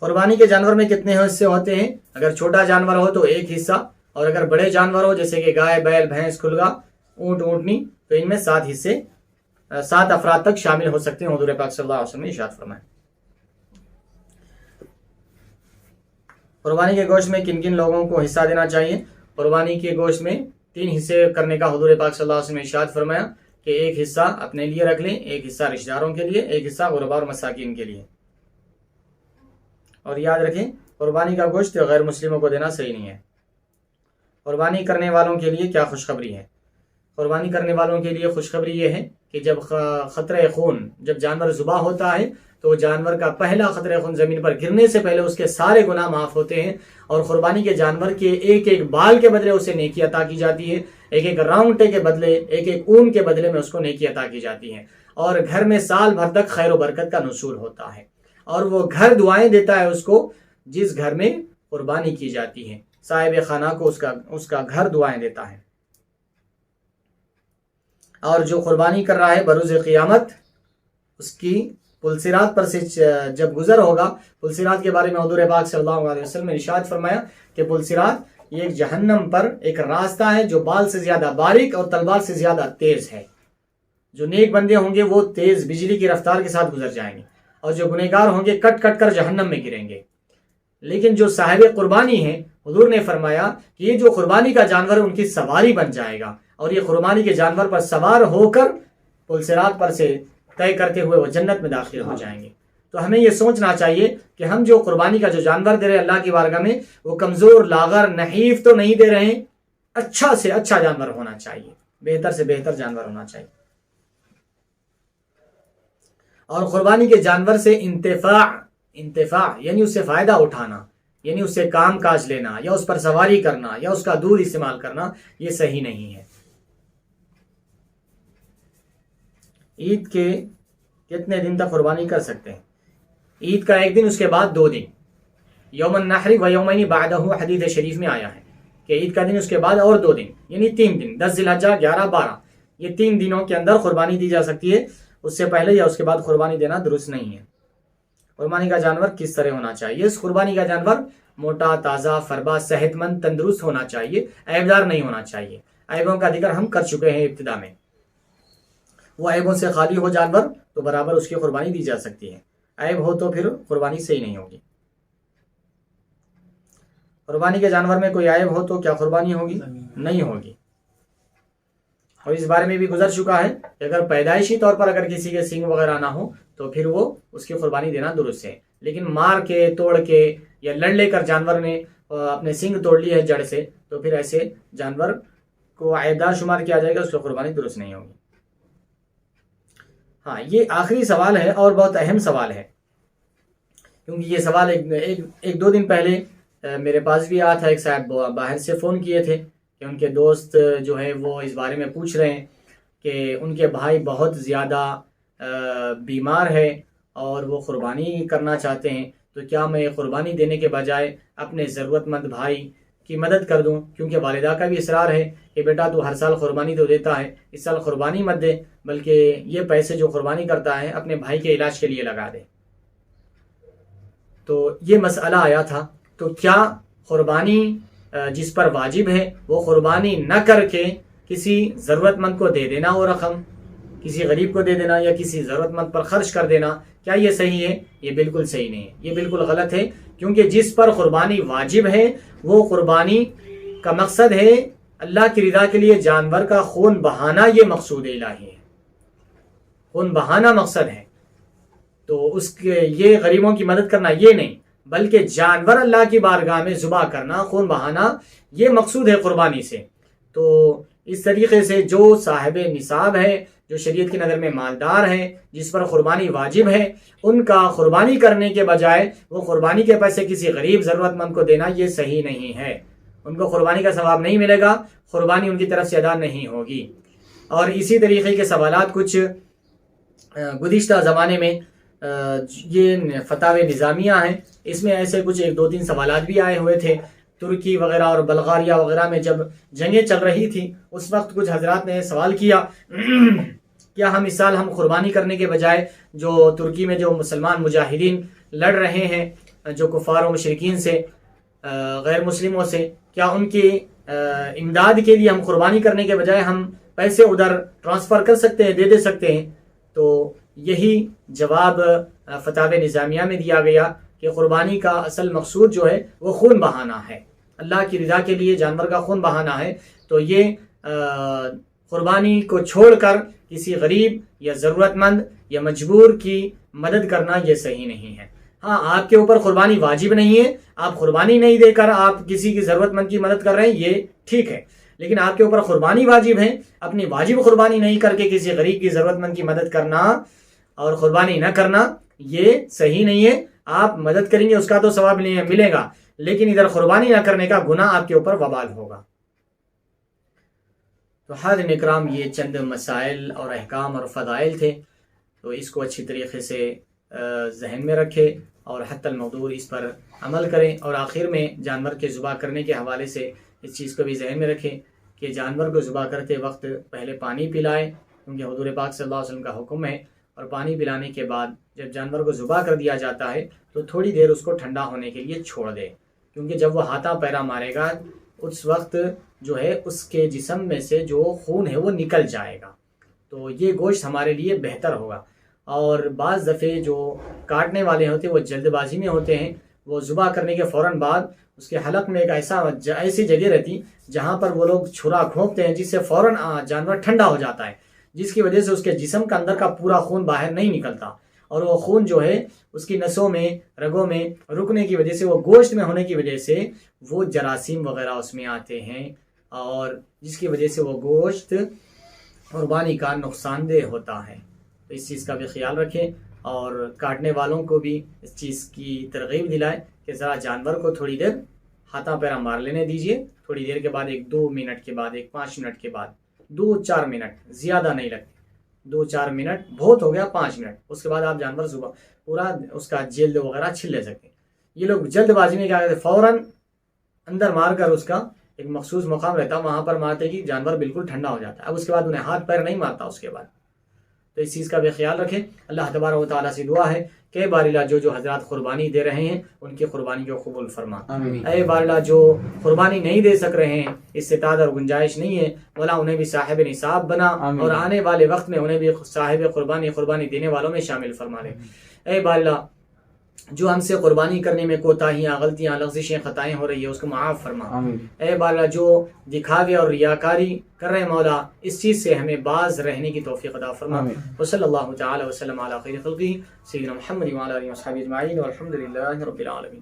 قربانی کے جانور میں کتنے حصے ہوتے ہیں؟ اگر چھوٹا جانور ہو تو ایک حصہ، اور اگر بڑے جانور ہو جیسے کہ گائے، بیل، بھینس، کھلگا، اونٹ، اونٹنی، تو ان میں 7 حصے 7 افراد تک شامل ہو سکتے ہیں، حضور پاک صلی اللہ علیہ وسلم نے ارشاد فرمایا۔ قربانی کے گوشت میں کن کن لوگوں کو حصہ دینا چاہیے؟ قربانی کے گوشت میں 3 حصے کرنے کا حضور پاک صلی اللہ علیہ وسلم نے ارشاد فرمایا کہ ایک حصہ اپنے لیے رکھ لیں، ایک حصہ رشتہ داروں کے لیے، ایک حصہ غربا اور مساکین کے لیے۔ اور یاد رکھیں قربانی کا گوشت غیر مسلموں کو دینا صحیح نہیں ہے۔ قربانی کرنے والوں کے لیے کیا خوشخبری ہے؟ قربانی کرنے والوں کے لیے خوشخبری یہ ہے کہ جب خطرہ خون، جب جانور ذبح ہوتا ہے تو جانور کا پہلا خطرہ خون زمین پر گرنے سے پہلے اس کے سارے گناہ معاف ہوتے ہیں، اور قربانی کے جانور کے ایک ایک بال کے بدلے اسے نیکی عطا کی جاتی ہے، ایک ایک رونگٹے کے بدلے، ایک ایک اون کے بدلے میں اس کو نیکی عطا کی جاتی ہے، اور گھر میں سال بھر تک خیر و برکت کا نزول ہوتا ہے، اور وہ گھر دعائیں دیتا ہے اس کو جس گھر میں قربانی کی جاتی ہے، صاحب خانہ کو اس کا گھر دعائیں دیتا ہے۔ اور جو قربانی کر رہا ہے بروز قیامت اس کی پلسرات پر سے جب گزر ہوگا، پلسرات کے بارے میں حضور پاک صلی اللہ علیہ وسلم نے ارشاد فرمایا کہ پلسرات یہ ایک جہنم پر ایک راستہ ہے جو بال سے زیادہ باریک اور تلوار سے زیادہ تیز ہے۔ جو نیک بندے ہوں گے وہ تیز بجلی کی رفتار کے ساتھ گزر جائیں گے، اور جو گنہگار ہوں گے کٹ کٹ کر جہنم میں گریں گے۔ لیکن جو صاحب قربانی ہیں، حضور نے فرمایا کہ یہ جو قربانی کا جانور ہے ان کی سواری بن جائے گا، اور یہ قربانی کے جانور پر سوار ہو کر پلسرات پر سے طے کرتے ہوئے وہ جنت میں داخل ہو جائیں گے۔ تو ہمیں یہ سوچنا چاہیے کہ ہم جو قربانی کا جو جانور دے رہے ہیں اللہ کی بارگاہ میں، وہ کمزور، لاغر، نحیف تو نہیں دے رہے ہیں، اچھا سے اچھا جانور ہونا چاہیے، بہتر سے بہتر جانور ہونا چاہیے۔ اور قربانی کے جانور سے انتفاع یعنی اس سے فائدہ اٹھانا، یعنی اس سے کام کاج لینا یا اس پر سواری کرنا یا اس کا دودھ استعمال کرنا، یہ صحیح نہیں ہے۔ عید کے کتنے دن تک قربانی کر سکتے ہیں؟ عید کا 1 دن، اس کے بعد 2 دن، یوم النحر و یومین بعدہ حدیث شریف میں آیا ہے کہ عید کا دن، اس کے بعد اور 2 دن، یعنی 3 دن، 10 ذی الحجہ، 11، 12، یہ 3 دنوں کے اندر قربانی دی جا سکتی ہے، اس سے پہلے یا اس کے بعد قربانی دینا درست نہیں ہے۔ قربانی کا جانور کس طرح ہونا چاہیے؟ اس قربانی کا جانور موٹا، تازہ، فربا، صحت مند، تندرست ہونا چاہیے، عیبدار نہیں ہونا چاہیے۔ عیبوں کا ذکر ہم کر چکے ہیں ابتدا میں، وہ عیبوں سے خالی ہو جانور تو برابر اس کی قربانی دی جا سکتی ہے، عیب ہو تو پھر قربانی صحیح نہیں ہوگی۔ قربانی کے جانور میں کوئی عیب ہو تو کیا قربانی ہوگی؟ نہیں ہوگی۔ اور اس بارے میں بھی گزر چکا ہے کہ اگر پیدائشی طور پر اگر کسی کے سینگ وغیرہ نہ ہو تو پھر وہ اس کی قربانی دینا درست ہے، لیکن مار کے، توڑ کے یا لڑ لے کر جانور نے اپنے سینگ توڑ لی ہے جڑ سے، تو پھر ایسے جانور کو عیبدار شمار کیا جائے گا، اس کی قربانی درست نہیں ہوگی۔ ہاں، یہ آخری سوال ہے اور بہت اہم سوال ہے، کیونکہ یہ سوال ایک 2 دن پہلے میرے پاس بھی آیا تھا۔ ایک صاحب باہر سے فون کیے تھے کہ ان کے دوست جو ہے وہ اس بارے میں پوچھ رہے ہیں کہ ان کے بھائی بہت زیادہ بیمار ہے اور وہ قربانی کرنا چاہتے ہیں، تو کیا میں قربانی دینے کے بجائے اپنے ضرورت مند بھائی کی مدد کر دوں، کیونکہ والدہ کا بھی اصرار ہے کہ بیٹا تو ہر سال قربانی تو دیتا ہے، اس سال قربانی مت دے، بلکہ یہ پیسے جو قربانی کرتا ہے اپنے بھائی کے علاج کے لیے لگا دے۔ تو یہ مسئلہ آیا تھا، تو کیا قربانی جس پر واجب ہے وہ قربانی نہ کر کے کسی ضرورت مند کو دے دینا، وہ رقم کسی غریب کو دے دینا یا کسی ضرورت مند پر خرچ کر دینا، کیا یہ صحیح ہے؟ یہ بالکل صحیح نہیں ہے، یہ بالکل غلط ہے، کیونکہ جس پر قربانی واجب ہے وہ قربانی کا مقصد ہے اللہ کی رضا کے لیے جانور کا خون بہانا، یہ مقصود الہی ہے، خون بہانا مقصد ہے، تو اس کے یہ غریبوں کی مدد کرنا یہ نہیں، بلکہ جانور اللہ کی بارگاہ میں ذبح کرنا، خون بہانا، یہ مقصود ہے قربانی سے۔ تو اس طریقے سے جو صاحب نصاب ہے، جو شریعت کی نظر میں مالدار ہے، جس پر قربانی واجب ہے، ان کا قربانی کرنے کے بجائے وہ قربانی کے پیسے کسی غریب ضرورت مند کو دینا یہ صحیح نہیں ہے، ان کو قربانی کا ثواب نہیں ملے گا، قربانی ان کی طرف سے ادا نہیں ہوگی۔ اور اسی طریقے کے سوالات کچھ گزشتہ زمانے میں یہ فتاوی نظامیہ ہیں، اس میں ایسے کچھ 1-2-3 سوالات بھی آئے ہوئے تھے۔ ترکی وغیرہ اور بلغاریہ وغیرہ میں جب جنگیں چل رہی تھی اس وقت کچھ حضرات نے سوال کیا کیا ہم اس سال قربانی کرنے کے بجائے جو ترکی میں جو مسلمان مجاہدین لڑ رہے ہیں، جو کفار و مشرکین سے، غیر مسلموں سے، کیا ان کی امداد کے لیے ہم قربانی کرنے کے بجائے ہم پیسے ادھر ٹرانسفر کر سکتے ہیں، دے سکتے ہیں؟ تو یہی جواب فتاوی نظامیہ میں دیا گیا کہ قربانی کا اصل مقصود جو ہے وہ خون بہانا ہے، اللہ کی رضا کے لیے جانور کا خون بہانا ہے، تو یہ قربانی کو چھوڑ کر کسی غریب یا ضرورت مند یا مجبور کی مدد کرنا یہ صحیح نہیں ہے۔ ہاں، آپ کے اوپر قربانی واجب نہیں ہے، آپ قربانی نہیں دے کر آپ کسی کی ضرورت مند کی مدد کر رہے ہیں، یہ ٹھیک ہے، لیکن آپ کے اوپر قربانی واجب ہے، اپنی واجب قربانی نہیں کر کے کسی غریب کی ضرورت مند کی مدد کرنا اور قربانی نہ کرنا یہ صحیح نہیں ہے۔ آپ مدد کریں گے اس کا تو ثواب ملے گا، لیکن ادھر قربانی نہ کرنے کا گناہ آپ کے اوپر وبال ہوگا۔ تو حاضرین اکرام، یہ چند مسائل اور احکام اور فضائل تھے، تو اس کو اچھی طریقے سے ذہن میں رکھے اور حتی المقدور اس پر عمل کریں، اور آخر میں جانور کے ذبح کرنے کے حوالے سے اس چیز کو بھی ذہن میں رکھیں کہ جانور کو ذبح کرتے وقت پہلے پانی پلائیں، کیونکہ حضور پاک صلی اللہ علیہ وسلم کا حکم ہے، اور پانی پلانے کے بعد جب جانور کو ذبح کر دیا جاتا ہے تو تھوڑی دیر اس کو ٹھنڈا ہونے کے لیے چھوڑ دے، کیونکہ جب وہ ہاتھا پیرا مارے گا اس وقت جو ہے اس کے جسم میں سے جو خون ہے وہ نکل جائے گا، تو یہ گوشت ہمارے لیے بہتر ہوگا۔ اور بعض دفعے جو کاٹنے والے ہوتے ہیں وہ جلد بازی میں ہوتے ہیں، وہ ذبح کرنے کے فوراً بعد اس کے حلق میں ایک ایسی جگہ رہتی جہاں پر وہ لوگ چھرا گھونپتے ہیں، جس سے فوراً جانور ٹھنڈا ہو جاتا ہے، جس کی وجہ سے اس کے جسم کا اندر کا پورا خون باہر نہیں نکلتا، اور وہ خون جو ہے اس کی نسوں میں، رگوں میں رکنے کی وجہ سے، وہ گوشت میں ہونے کی وجہ سے وہ جراثیم وغیرہ اس میں آتے ہیں، اور جس کی وجہ سے وہ گوشت قربانی کا نقصان دہ ہوتا ہے۔ تو اس چیز کا بھی خیال رکھیں، اور کاٹنے والوں کو بھی اس چیز کی ترغیب دلائیں کہ ذرا جانور کو تھوڑی دیر ہاتھا پیرا مار لینے دیجئے، تھوڑی دیر کے بعد 1-2 منٹ کے بعد، 5 منٹ کے بعد، 2-4 منٹ، زیادہ نہیں لگتے، 2-4 منٹ بہت ہو گیا، 5 منٹ، اس کے بعد آپ جانور ذبح پورا اس کا جلد وغیرہ چھل لے سکتے ہیں۔ یہ لوگ جلد بازی میں کیا کرتے ہیں، فوراً اندر مار کر، اس کا ایک مخصوص مقام رہتا ہے وہاں پر مارتے کہ جانور بالکل ٹھنڈا ہو جاتا ہے، اب اس کے بعد انہیں ہاتھ پیر نہیں مارتا اس کے بعد۔ تو اس چیز کا بھی خیال رکھیں۔ اللہ تبارک و تعالیٰ سے دعا ہے کہ بار اللہ جو حضرات قربانی دے رہے ہیں ان کی قربانی کو قبول فرما۔ اے بار اللہ جو قربانی نہیں دے سک رہے ہیں، استطاعت اور گنجائش نہیں ہے، مولا انہیں بھی صاحب نصاب بنا، اور آنے والے وقت میں انہیں بھی صاحب قربانی دینے والوں میں شامل فرما لے۔ اے بار اللہ جو ہم سے قربانی کرنے میں کوتاہیاں، غلطیاں، لغزشیں، خطائیں ہو رہی ہے اس کو معاف فرما۔ اے بار اللہ جو دکھاوے اور ریاکاری کر رہے ہیں مولا، اس چیز سے ہمیں باز رہنے کی توفیق عطا فرما۔ وصلی اللہ تعالی وسلم علی خیر خلقہ سیدنا محمد وعلی آلہ وصحبہ اجمعین، والحمد للہ رب العالمین۔